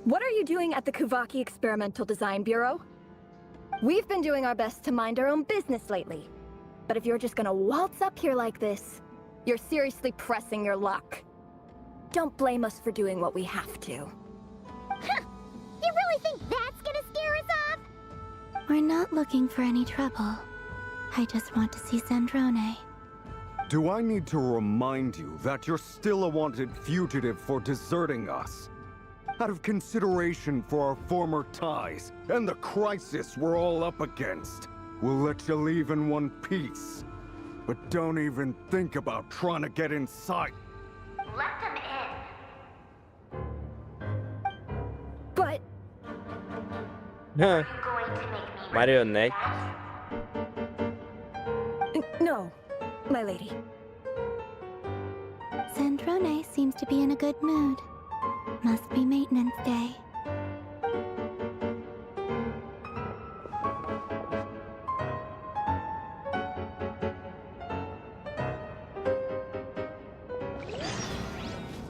What are you doing at the Kuvaki Experimental Design Bureau? We've been doing our best to mind our own business lately. But if you're just gonna waltz up here like this, you're seriously pressing your luck. Don't blame us for doing what we have to. Huh! You really think that's gonna scare us off? We're not looking for any trouble. I just want to see Zandrone. Do I need to remind you that you're still a wanted fugitive for deserting us? Out of consideration for our former ties and the crisis we're all up against, we'll let you leave in one piece. But don't even think about trying to get inside. Let them in. But... Marionete. No, my lady. Zandrone seems to be in a good mood. Must be maintenance day.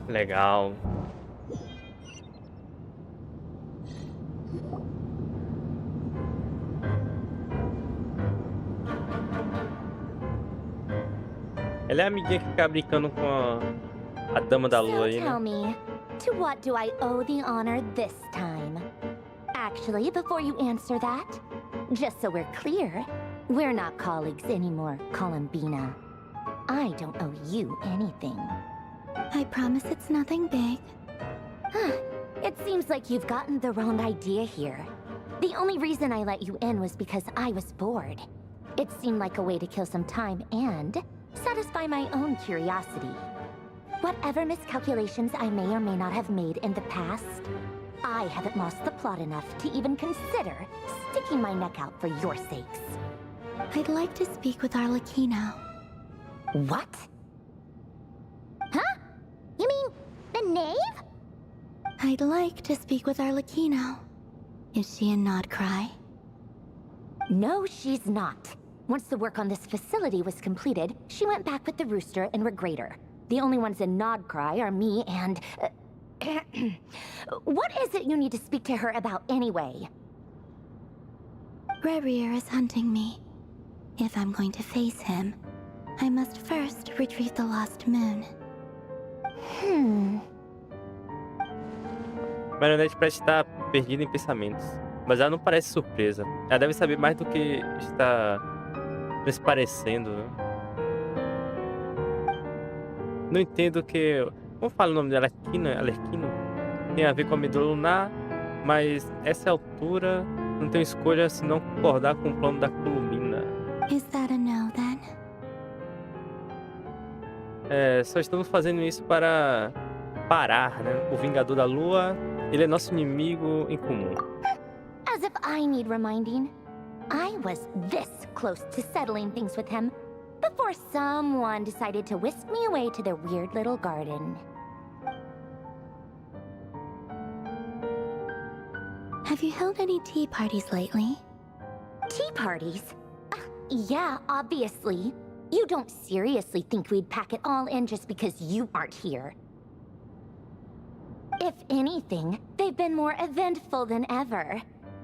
Legal. Ela é a amiguinha que fica brincando com a dama da lua aí, Tell né? me, to what do I owe the honor this time? Actually, before you answer that, just so we're clear, we're not colleagues anymore, Columbina. I don't owe you anything. I promise it's nothing big. It seems like you've gotten the wrong idea here. The only reason I let you in was because I was bored. It seemed like a way to kill some time and satisfy my own curiosity. Whatever miscalculations I may or may not have made in the past, I haven't lost the plot enough to even consider sticking my neck out for your sakes. I'd like to speak with Arlecchino. What? Huh? You mean the knave? I'd like to speak with Arlecchino. Is she in Nod-Krai? No, she's not. Once the work on this facility was completed, she went back with the Rooster and Regrator. The only ones in Nod-Krai are me and... What is it you need to speak to her about anyway? Rerir is hunting me. If I'm going to face him, I must first retrieve the lost moon. Marionete parece estar perdida em pensamentos, mas ela não parece surpresa. Ela deve saber mais do que está transparecendo. Não entendo que... Como fala o nome dela? Alerquino? Tem a ver com a medula lunar, mas essa altura não tenho escolha senão concordar com o plano da Columina. Is that a no, then? Só estamos fazendo isso para parar, né? O Vingador da Lua, ele é nosso inimigo em comum. As As if I need reminding. I was this close to settling things with him before someone decided to whisk me away to their weird little garden. Have you held any tea parties lately? Tea parties? Yeah, obviously. You don't seriously think we'd pack it all in just because you aren't here. If anything, they've been more eventful than ever.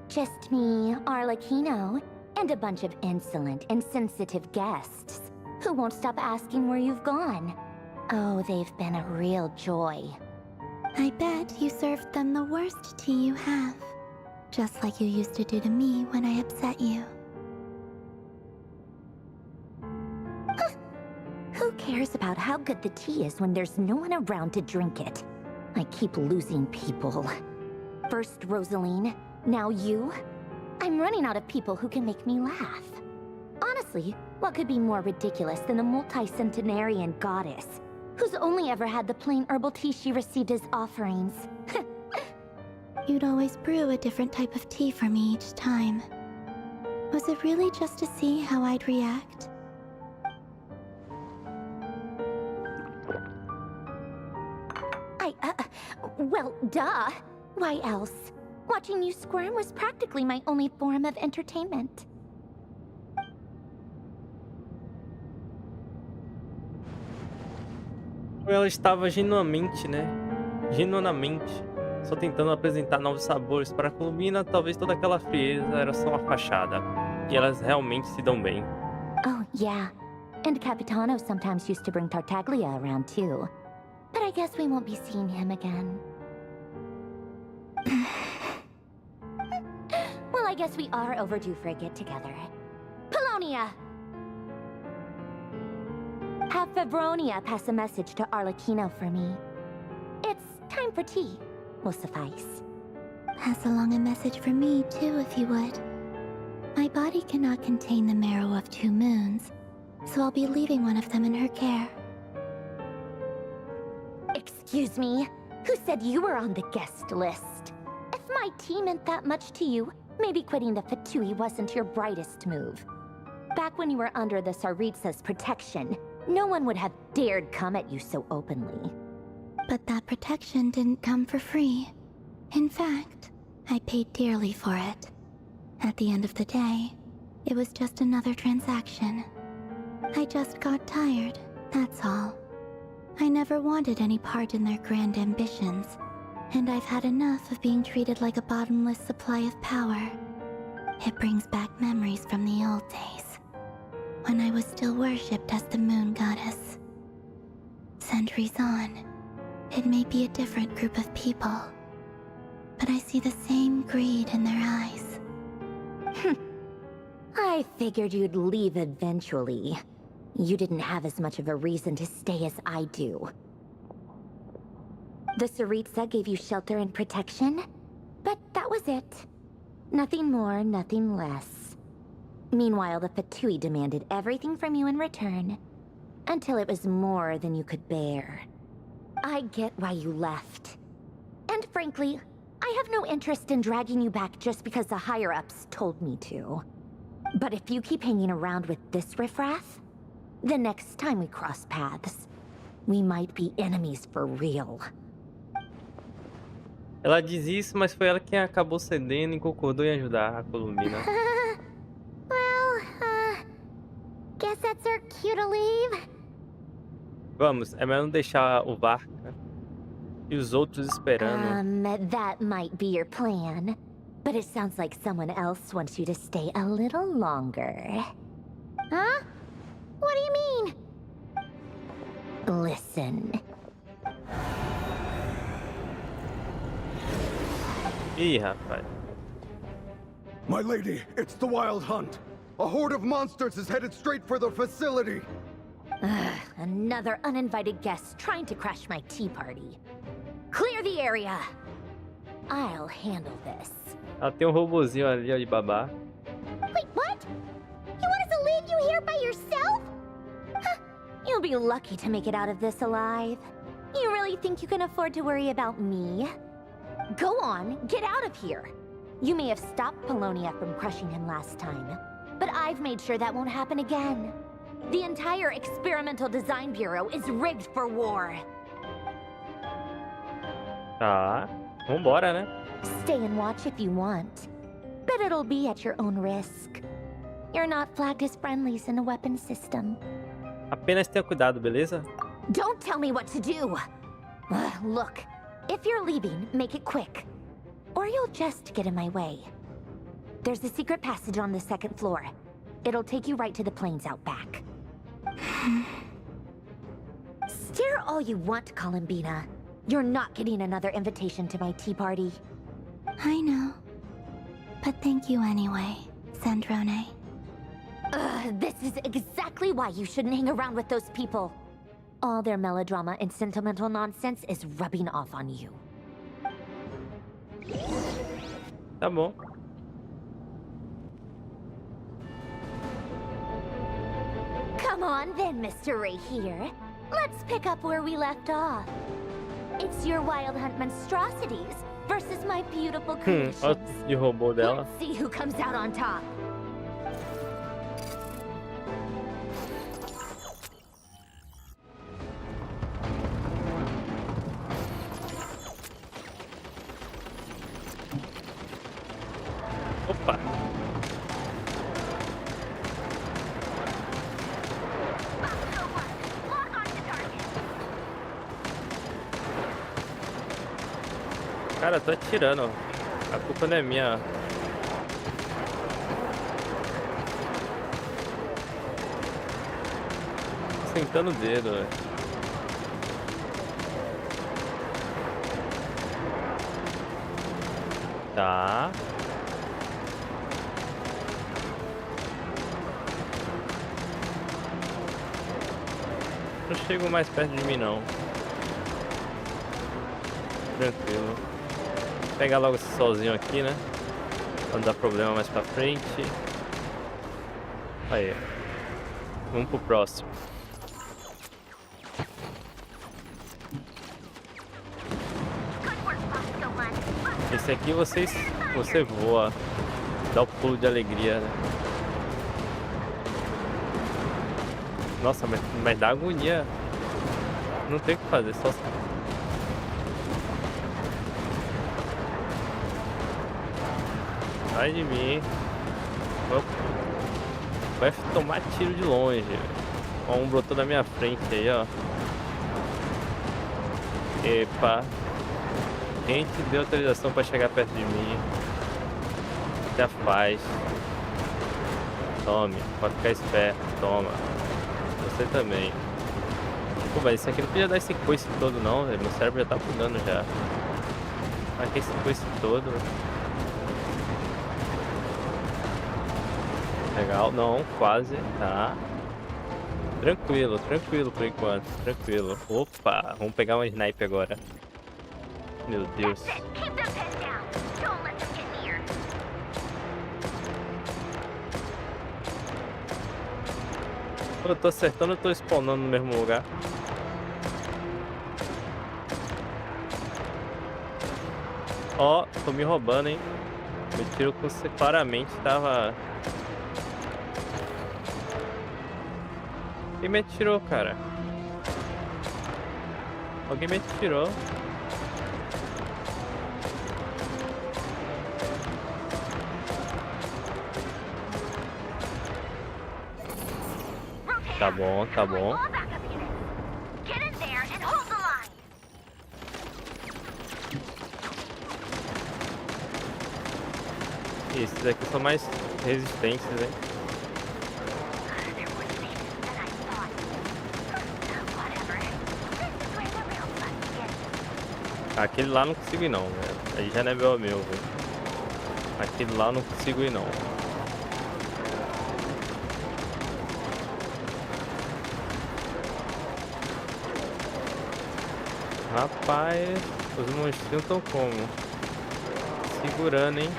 Just me, Arlecchino, and a bunch of insolent, insensitive guests who won't stop asking where you've gone. Oh, they've been a real joy. I bet you served them the worst tea you have. Just like you used to do to me when I upset you. Who cares about how good the tea is when there's no one around to drink it? I keep losing people. First Rosaline, now you. I'm running out of people who can make me laugh. Honestly, what could be more ridiculous than a multi-centenarian goddess who's only ever had the plain herbal tea she received as offerings? You'd always brew a different type of tea for me each time. Was it really just to see how I'd react? Well, duh. Why else? Watching you squirm was practically my only form of entertainment. Ela estava genuinamente, né? Genuinamente. Só tentando apresentar novos sabores para a Colomina, talvez toda aquela frieza era só uma fachada. E elas realmente se dão bem. Oh, yeah. And Capitano sometimes used to bring Tartaglia around too. But I guess we won't be seeing him again. Well, I guess we are overdue for a get-together. Polonia! Have Febronia pass a message to Arlecchino for me. It's time for tea. Will suffice. Pass along a message for me, too, if you would. My body cannot contain the marrow of 2 moons, so I'll be leaving one of them in her care. Excuse me? Who said you were on the guest list? If my tea meant that much to you, maybe quitting the Fatui wasn't your brightest move. Back when you were under the Tsaritsa's protection, no one would have dared come at you so openly. But that protection didn't come for free. In fact, I paid dearly for it. At the end of the day, it was just another transaction. I just got tired, that's all. I never wanted any part in their grand ambitions, and I've had enough of being treated like a bottomless supply of power. It brings back memories from the old days, when I was still worshipped as the moon goddess. Centuries on, it may be a different group of people, but I see the same greed in their eyes. I figured you'd leave eventually. You didn't have as much of a reason to stay as I do. The Tsaritsa gave you shelter and protection, but that was it. Nothing more, nothing less. Meanwhile, the Fatui demanded everything from you in return, until it was more than you could bear. I get why you left. And frankly, I have no interest in dragging you back just because the higher-ups told me to. But if you keep hanging around with this riffraff, the next time we cross paths, we might be enemies for real. Ela diz isso, mas foi ela quem acabou cedendo e concordou em ajudar a Colomina. Guess that's our cue to leave. Vamos, é melhor não deixar o Varka e os outros esperando. That might be your plan. But it sounds like someone else wants you to stay a little longer. Huh? What do you mean? Listen. Ih, rapaz. My lady, it's the Wild Hunt. A horde of monsters is headed straight for the facility. Another uninvited guest trying to crash my tea party. Clear the area. I'll handle this. Ela tem um robozinho ali, ó, de babá. Wait, what? You want us to leave you here by yourself? You'll be lucky to make it out of this alive. You really think you can afford to worry about me? Go on, get out of here. You may have stopped Polonia from crushing him last time, but I've made sure that won't happen again. The entire Experimental Design Bureau is rigged for war. Tá. Vambora, né? Stay and watch if you want, but it'll be at your own risk. You're not flagged as friendlies in the weapons system. Apenas tenha cuidado, beleza? Don't tell me what to do! Look, if you're leaving, make it quick. Or you'll just get in my way. There's a secret passage on the second floor. It'll take you right to the plains out back. Stare all you want, Columbina. You're not getting another invitation to my tea party. I know. But thank you anyway, Sandrone. This is exactly why you shouldn't hang around with those people. All their melodrama and sentimental nonsense is rubbing off on you. Tá bom. Come on then, Mr. Ray here. Let's pick up where we left off. It's your wild hunt monstrosities versus my beautiful creations. Olha o robô dela. Let's see who comes out on top. Opa. Cara, eu tô atirando. A culpa não é minha. Tô sentando o dedo, velho. Tá. Não chego mais perto de mim, não. Tranquilo. Vou pegar logo esse solzinho aqui, né? Pra não dar problema mais pra frente. Aí. Vamos pro próximo. Esse aqui você voa. Dá o pulo de alegria, né? Nossa, mas dá agonia. Não tem o que fazer, só... Sai de mim. Vai tomar tiro de longe. Ó, um brotou na minha frente aí, ó. Epa. Quem te deu autorização pra chegar perto de mim? Já faz. Tome, pode ficar esperto, toma. Você também. Pô, mas isso aqui não podia dar esse coice todo não, velho. Meu cérebro já tá bugando já. Pra que esse coice todo? Legal, não, quase, tá. Tranquilo, tranquilo por enquanto, tranquilo. Opa, vamos pegar um sniper agora. Meu Deus. Eu tô acertando ou tô spawnando no mesmo lugar? Ó, tô me roubando, hein? Meu tiro claramente tava... Quem me atirou, cara? Alguém me atirou. Tá bom, tá bom. Esses aqui são mais resistentes, hein? Aquele lá não consigo ir não, velho. Aí já não é meu, velho. Aquele lá não consigo ir não. Rapaz, os monstrinhos estão como? Segurando, hein?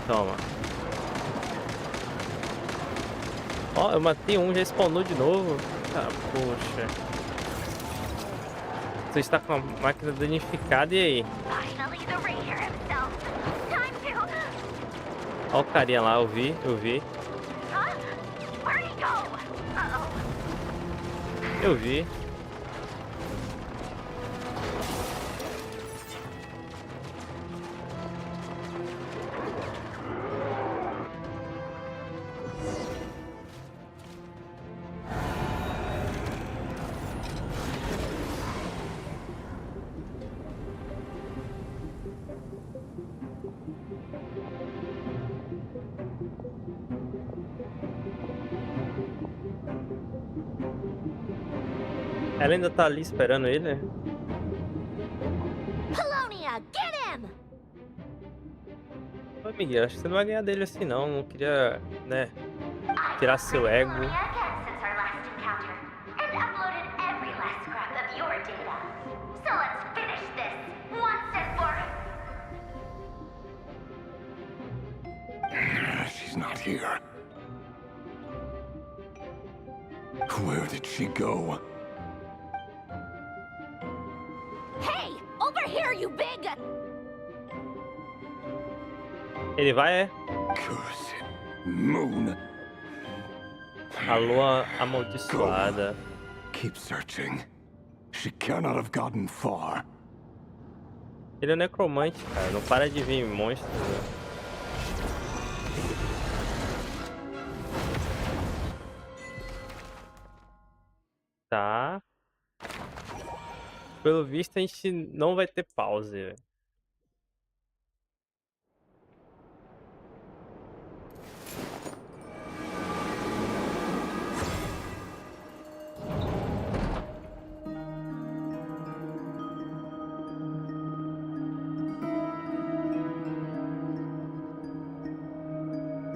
Toma. Ó, eu matei um, já spawnou de novo. Ah, poxa. Você está com a máquina danificada, e aí? Ó o carinha lá, eu vi. Eu vi. Ela ainda tá ali esperando ele? Polonia, get him! Ô, Miguel, acho que você não vai ganhar dele assim não. Não queria, né, tirar seu ego. She's not here. Where did she go? Hey, over here, you big! Ele vai, é? Cursed moon. A lua amaldiçoada. Keep searching. She cannot have gotten far. Ele é um necromante, cara. Não para de vir monstros, né? Tá. Pelo visto, a gente não vai ter pause, velho.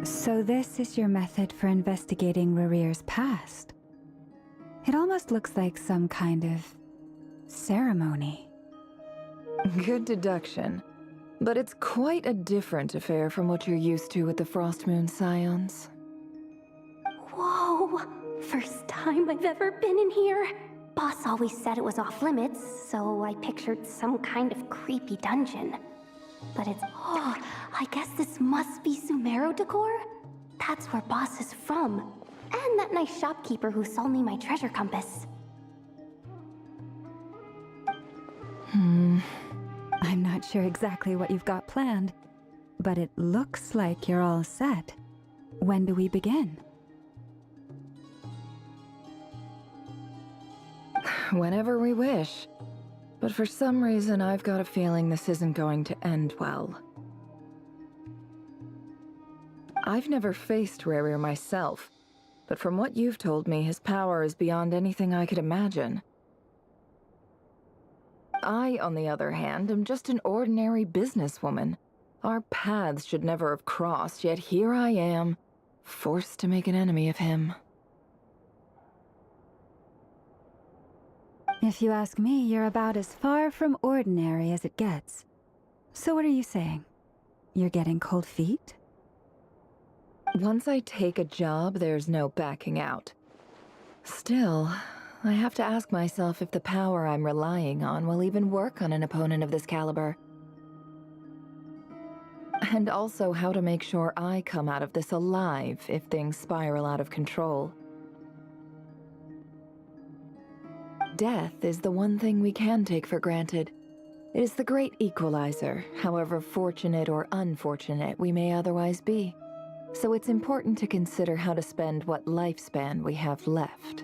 So this is your method for investigating Rarir's past. It almost looks like some kind of ceremony. Good deduction. But it's quite a different affair from what you're used to with the Frost Moon Scions. Whoa! First time I've ever been in here. Boss always said it was off limits, so I pictured some kind of creepy dungeon. But it's... Oh, I guess this must be Sumero decor? That's where Boss is from. And that nice shopkeeper who sold me my treasure compass. I'm not sure exactly what you've got planned, but it looks like you're all set. When do we begin? Whenever we wish. But for some reason, I've got a feeling this isn't going to end well. I've never faced Rarir myself, but from what you've told me, his power is beyond anything I could imagine. I, on the other hand, am just an ordinary businesswoman. Our paths should never have crossed, yet here I am, forced to make an enemy of him. If you ask me, you're about as far from ordinary as it gets. So what are you saying? You're getting cold feet? Once I take a job, there's no backing out. Still, I have to ask myself if the power I'm relying on will even work on an opponent of this caliber. And also how to make sure I come out of this alive if things spiral out of control. Death is the one thing we can take for granted. It is the great equalizer, however fortunate or unfortunate we may otherwise be. So it's important to consider how to spend what lifespan we have left.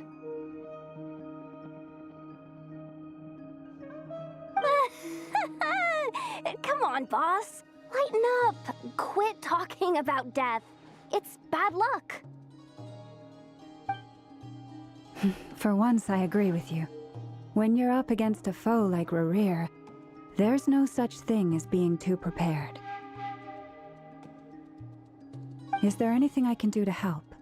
Come on, boss. Lighten up. Quit talking about death. It's bad luck. For once, I agree with you. When you're up against a foe like Rarir, there's no such thing as being too prepared. Is there anything I can do to help?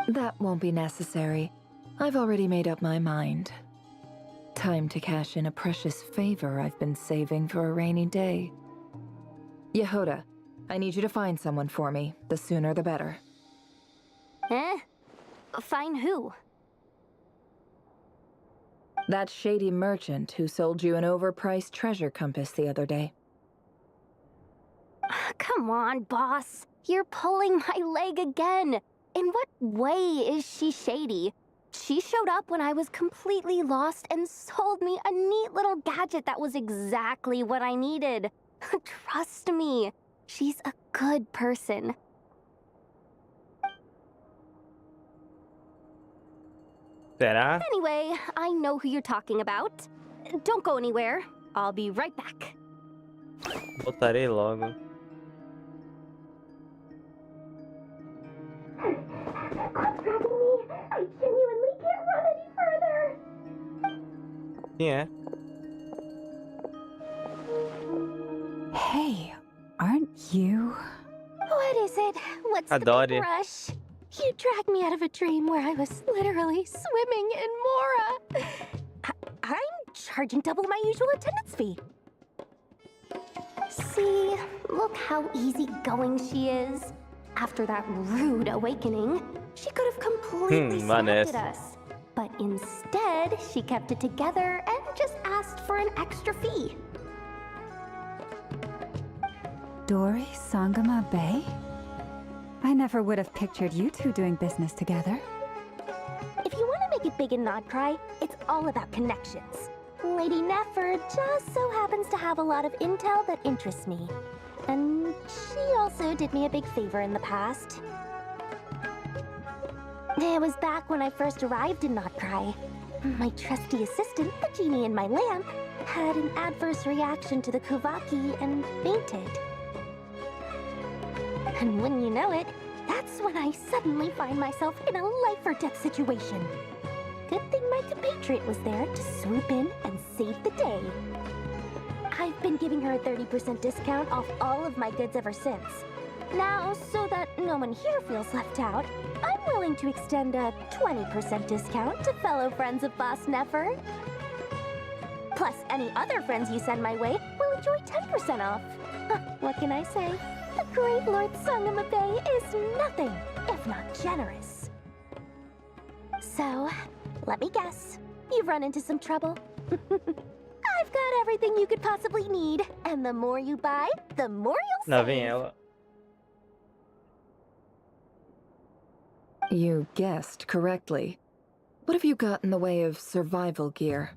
That won't be necessary. I've already made up my mind. Time to cash in a precious favor I've been saving for a rainy day. Yehoda, I need you to find someone for me. The sooner the better. Eh? Find who? That shady merchant who sold you an overpriced treasure compass the other day. Come on, boss. You're pulling my leg again. In what way is she shady? She showed up when I was completely lost and sold me a neat little gadget that was exactly what I needed. Trust me, she's a good person. Será? Anyway, I know who you're talking about. Don't go anywhere. I'll be right back. Voltarei logo. I genuinely can't run any further. Quem é? Hey, aren't you? What is it? What's the Adore. big rush? You dragged me out of a dream where I was literally swimming in Mora. I'm charging double my usual attendance fee. See, look how easygoing she is. After that rude awakening, she could have completely snapped at us. But instead, she kept it together and just asked for an extra fee. Dori Sangama Bay? I never would have pictured you two doing business together. If you want to make it big in Nod-Krai, it's all about connections. Lady Nefer just so happens to have a lot of intel that interests me. And she also did me a big favor in the past. It was back when I first arrived in Nod-Krai. My trusty assistant, the genie in my lamp, had an adverse reaction to the Kuvaki and fainted. And wouldn't you know it, that's when I suddenly find myself in a life-or-death situation. Good thing my compatriot was there to swoop in and save the day. I've been giving her a 30% discount off all of my goods ever since. Now, so that no one here feels left out, I'm willing to extend a 20% discount to fellow friends of Boss Nefer. Plus, any other friends you send my way will enjoy 10% off. What can I say? The great Lord Sangama Bay is nothing if not generous. So, let me guess. You've run into some trouble? I've got everything you could possibly need. And the more you buy, the more you'll Lá save. vem ela. You guessed correctly. What have you got in the way of survival gear?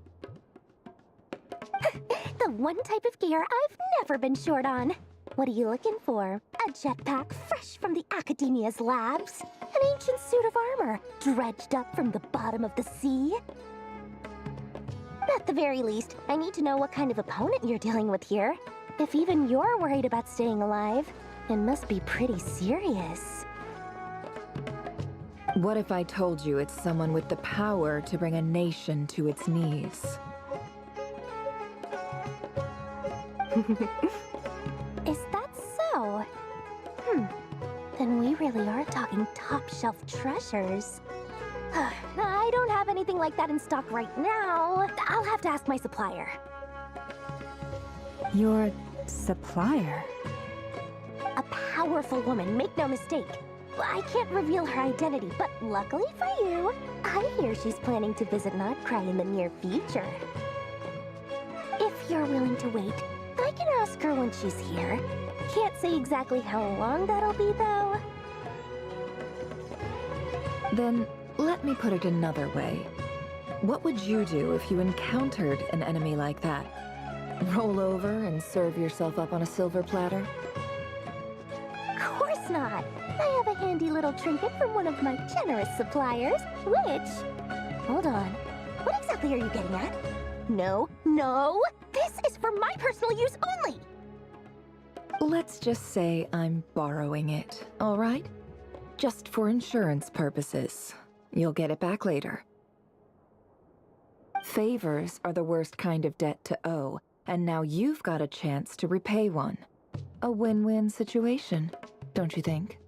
The one type of gear I've never been short on. What are you looking for? A jetpack fresh from the Academia's labs? An ancient suit of armor dredged up from the bottom of the sea? At the very least, I need to know what kind of opponent you're dealing with here. If even you're worried about staying alive, it must be pretty serious. What if I told you it's someone with the power to bring a nation to its knees? Is that so? Then we really are talking top-shelf treasures. I don't have anything like that in stock right now. I'll have to ask my supplier. Your supplier? A powerful woman, make no mistake. I can't reveal her identity, but luckily for you, I hear she's planning to visit Nod-Krai in the near future. If you're willing to wait, I can ask her when she's here. Can't say exactly how long that'll be, though. Then, let me put it another way. What would you do if you encountered an enemy like that? Roll over and serve yourself up on a silver platter? Of course not. I have a handy little trinket from one of my generous suppliers, which... Hold on. What exactly are you getting at? No, no! This is for my personal use only! Let's just say I'm borrowing it, all right? Just for insurance purposes. You'll get it back later. Favors are the worst kind of debt to owe, and now you've got a chance to repay one. A win-win situation, don't you think?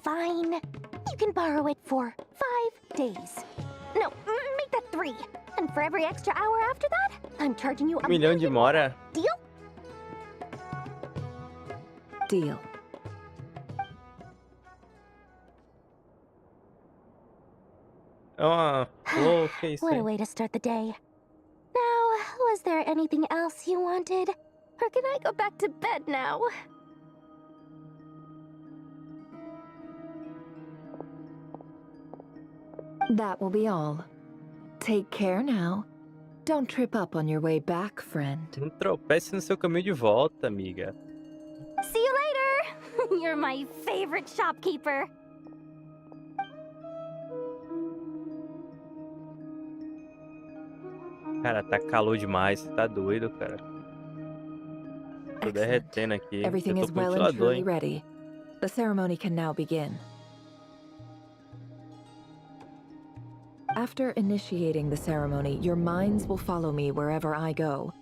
Fine. You can borrow it for 5 days. No, make that 3. And for every extra hour after that, I'm charging you a Milhão de mora. Deal? Deal. É uma flor, que é isso What aí? a way to start the day. Now, was there anything else you wanted? Or can I go back to bed now? That will be all. Take care now. Don't trip up on your way back, friend. Não tropece no seu caminho de volta, amiga. See you later! You're my favorite shopkeeper. Cara, tá calor demais. Você tá doido, cara. Tô derretendo aqui. Everything Eu is tô com well and ventilador, truly hein? ready. The ceremony can now begin. After initiating the ceremony, your minds will follow me wherever I go.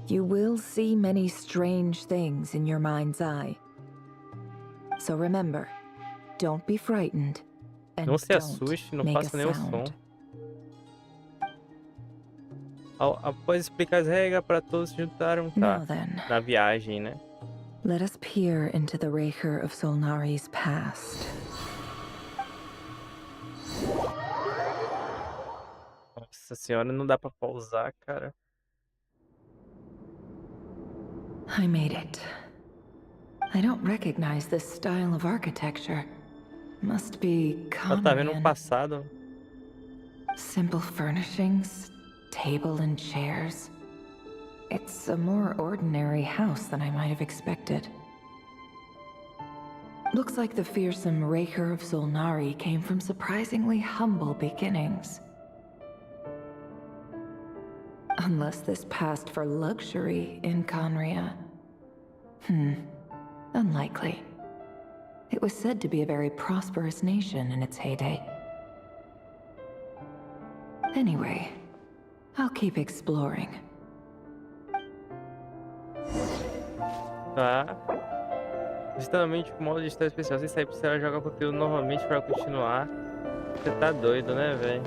You will see many strange things in your mind's eye. So remember, don't be frightened, and Não se don't assuste, não make a faça nenhum som. sound. Após explicar as regras para todos se juntaram, tá? Now then. Na viagem, né? Let us peer into the Raker of Solnari's past. Nossa senhora, não dá pra pausar, cara. I made it. I don't recognize this style of architecture. Must be Ela tá vendo o Conrian. passado. Simple furnishings, table and chairs. It's a more ordinary house than I might have expected. Looks like the fearsome Raker of Solnari came from surprisingly humble beginnings. Unless this passed for luxury in Conria. Unlikely. It was said to be a very prosperous nation in its heyday. Anyway, I'll keep exploring. Tá. Justamente com o modo de história especial. Sem sair precisar jogar o conteúdo novamente para continuar. Você tá doido, né, velho?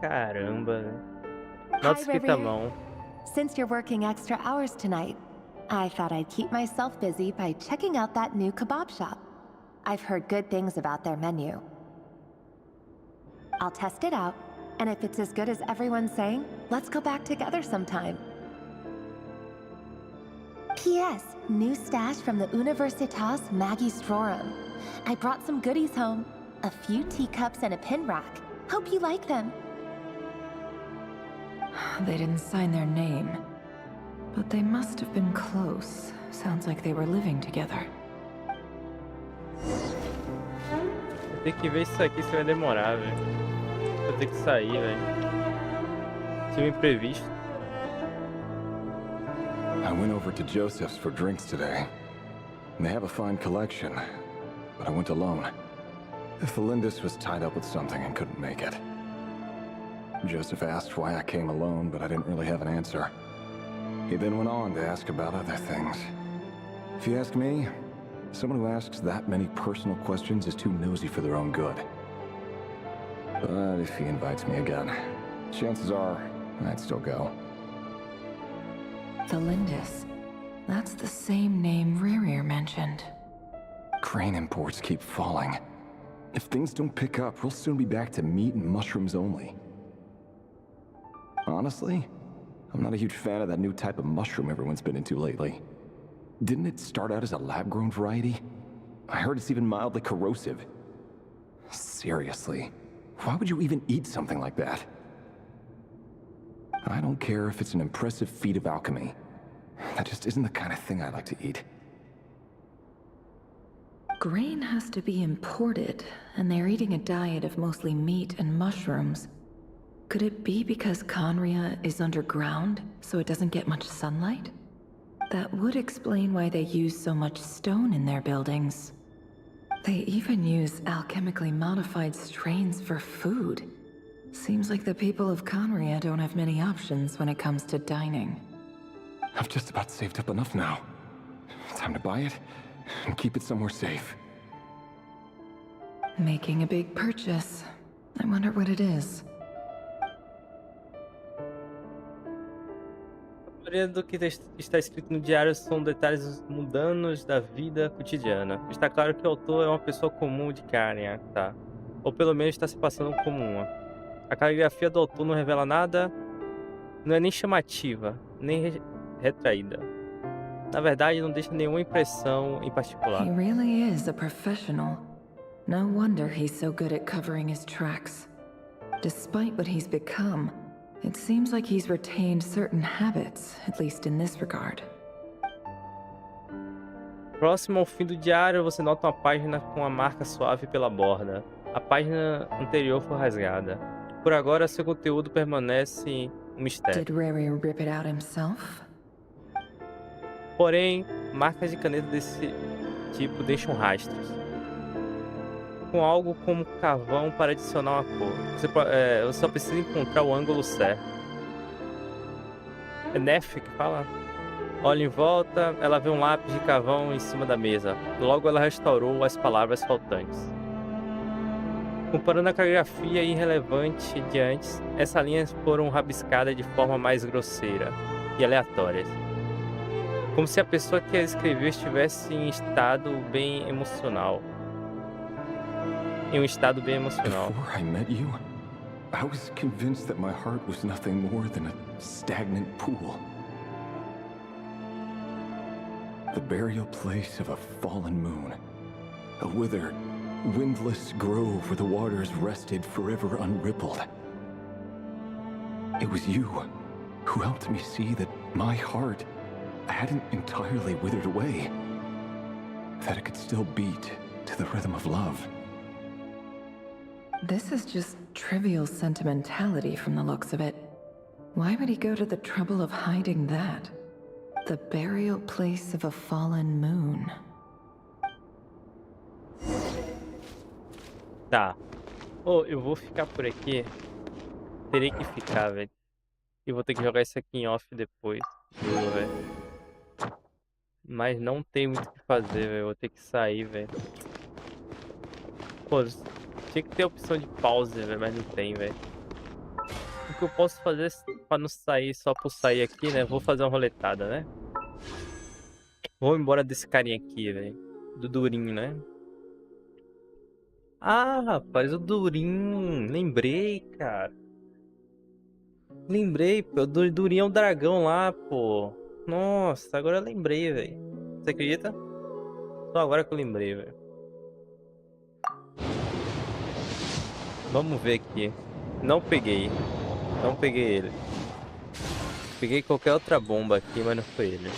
Caramba, velho. Nota escrita à mão. Since you're working extra hours tonight, I thought I'd keep myself busy by checking out that new kebab shop. I've heard good things about their menu. I'll test it out, and if it's as good as everyone's saying, let's go back together sometime. P.S. New stash from the Universitas Magistrorum. I brought some goodies home. A few teacups and a pin rack. Hope you like them. They didn't sign their name, but they must have been close. Sounds like they were living together. Vou ter que ver isso aqui, se vai demorar, velho. Vou ter que sair, velho. Tive imprevisto. I went over to Joseph's for drinks today. They have a fine collection, but I went alone. Felindis was tied up with something and couldn't make it. Joseph asked why I came alone, but I didn't really have an answer. He then went on to ask about other things. If you ask me, someone who asks that many personal questions is too nosy for their own good. But if he invites me again, chances are I'd still go. Felindis. That's the same name Rerir mentioned. Crane imports keep falling. If things don't pick up, we'll soon be back to meat and mushrooms only. Honestly, I'm not a huge fan of that new type of mushroom everyone's been into lately. Didn't it start out as a lab-grown variety? I heard it's even mildly corrosive. Seriously, why would you even eat something like that? I don't care if it's an impressive feat of alchemy. That just isn't the kind of thing I like to eat. Grain has to be imported, and they're eating a diet of mostly meat and mushrooms. Could it be because Conria is underground, so it doesn't get much sunlight? That would explain why they use so much stone in their buildings. They even use alchemically modified strains for food. Seems like the people of Conria don't have many options when it comes to dining. I've just about saved up enough now. Time to buy it and keep it somewhere safe. Making a big purchase. I wonder what it is. maioria do que está escrito no diário são detalhes mundanos da vida cotidiana. Está claro que o autor é uma pessoa comum de carne, tá? Ou pelo menos está se passando como uma. A caligrafia do autor não revela nada, não é nem chamativa, nem retraída. Na verdade, não deixa nenhuma impressão em particular. He really is a professional. No wonder he's so good at covering his tracks. Despite what he's become, it seems like he's retained certain habits, at least in this regard. Próximo ao fim do diário, você nota uma página com uma marca suave pela borda. A página anterior foi rasgada. Por agora, seu conteúdo permanece um mistério. Did Rary rip it out himself? Porém, marcas de caneta desse tipo deixam rastros. Com algo como carvão para adicionar uma cor. Você só precisa encontrar o ângulo certo. É Nef que fala? Olha em volta, ela vê um lápis de carvão em cima da mesa. Logo ela restaurou as palavras faltantes. Comparando a caligrafia irrelevante de antes, essas linhas foram rabiscadas de forma mais grosseira e aleatórias. Como se a pessoa que as escreveu estivesse em um estado bem emocional. Before I met you, I was convinced that my heart was nothing more than a stagnant pool. The burial place of a fallen moon. A withered, windless grove where the waters rested forever unrippled. It was you who helped me see that my heart hadn't entirely withered away. That it could still beat to the rhythm of love. This is just trivial sentimentality from the looks of it. Why would he go to the trouble of hiding that? The burial place of a fallen moon. Tá. Eu vou ficar por aqui. Terei que ficar, velho. E vou ter que jogar isso aqui em off depois. Velho. Mas não tem muito o que fazer, velho. Vou ter que sair, velho. Pô, tinha que ter a opção de pause, velho, mas não tem, velho. O que eu posso fazer pra não sair só por sair aqui, né? Vou fazer uma roletada, né? Vou embora desse carinha aqui, velho. Do Durinho, né? Ah, rapaz, o Durinho. Lembrei, cara. Lembrei, pô. O Durinho é um dragão lá, pô. Nossa, agora eu lembrei, velho. Você acredita? Só agora que eu lembrei, velho. Vamos ver aqui. Não peguei ele. Peguei qualquer outra bomba aqui, mas não foi ele.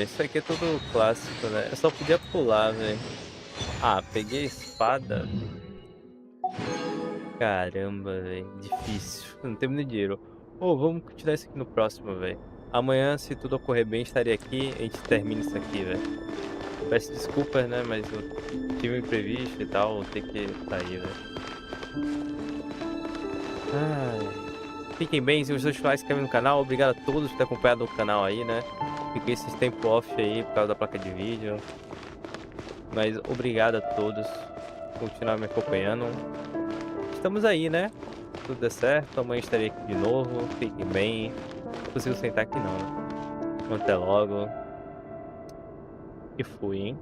Isso aqui é tudo clássico, né? Eu só podia pular, velho. Ah, peguei a espada. Caramba, velho. Difícil. Não tem muito dinheiro. Vamos continuar isso aqui no próximo, velho. Amanhã, se tudo ocorrer bem, estarei aqui. A gente termina isso aqui, velho. Peço desculpas, né? Mas eu tive um imprevisto e tal. Vou ter que sair, velho. Fiquem bem. Se vocês se inscrevem no canal. Obrigado a todos por ter acompanhado o canal aí, né? Fiquei esses tempos off aí por causa da placa de vídeo. Mas obrigado a todos por continuar me acompanhando. Estamos aí, né? Tudo der certo. Amanhã estarei aqui de novo. Fiquem bem. Não consigo sentar aqui não, né? Até logo. E fui, hein?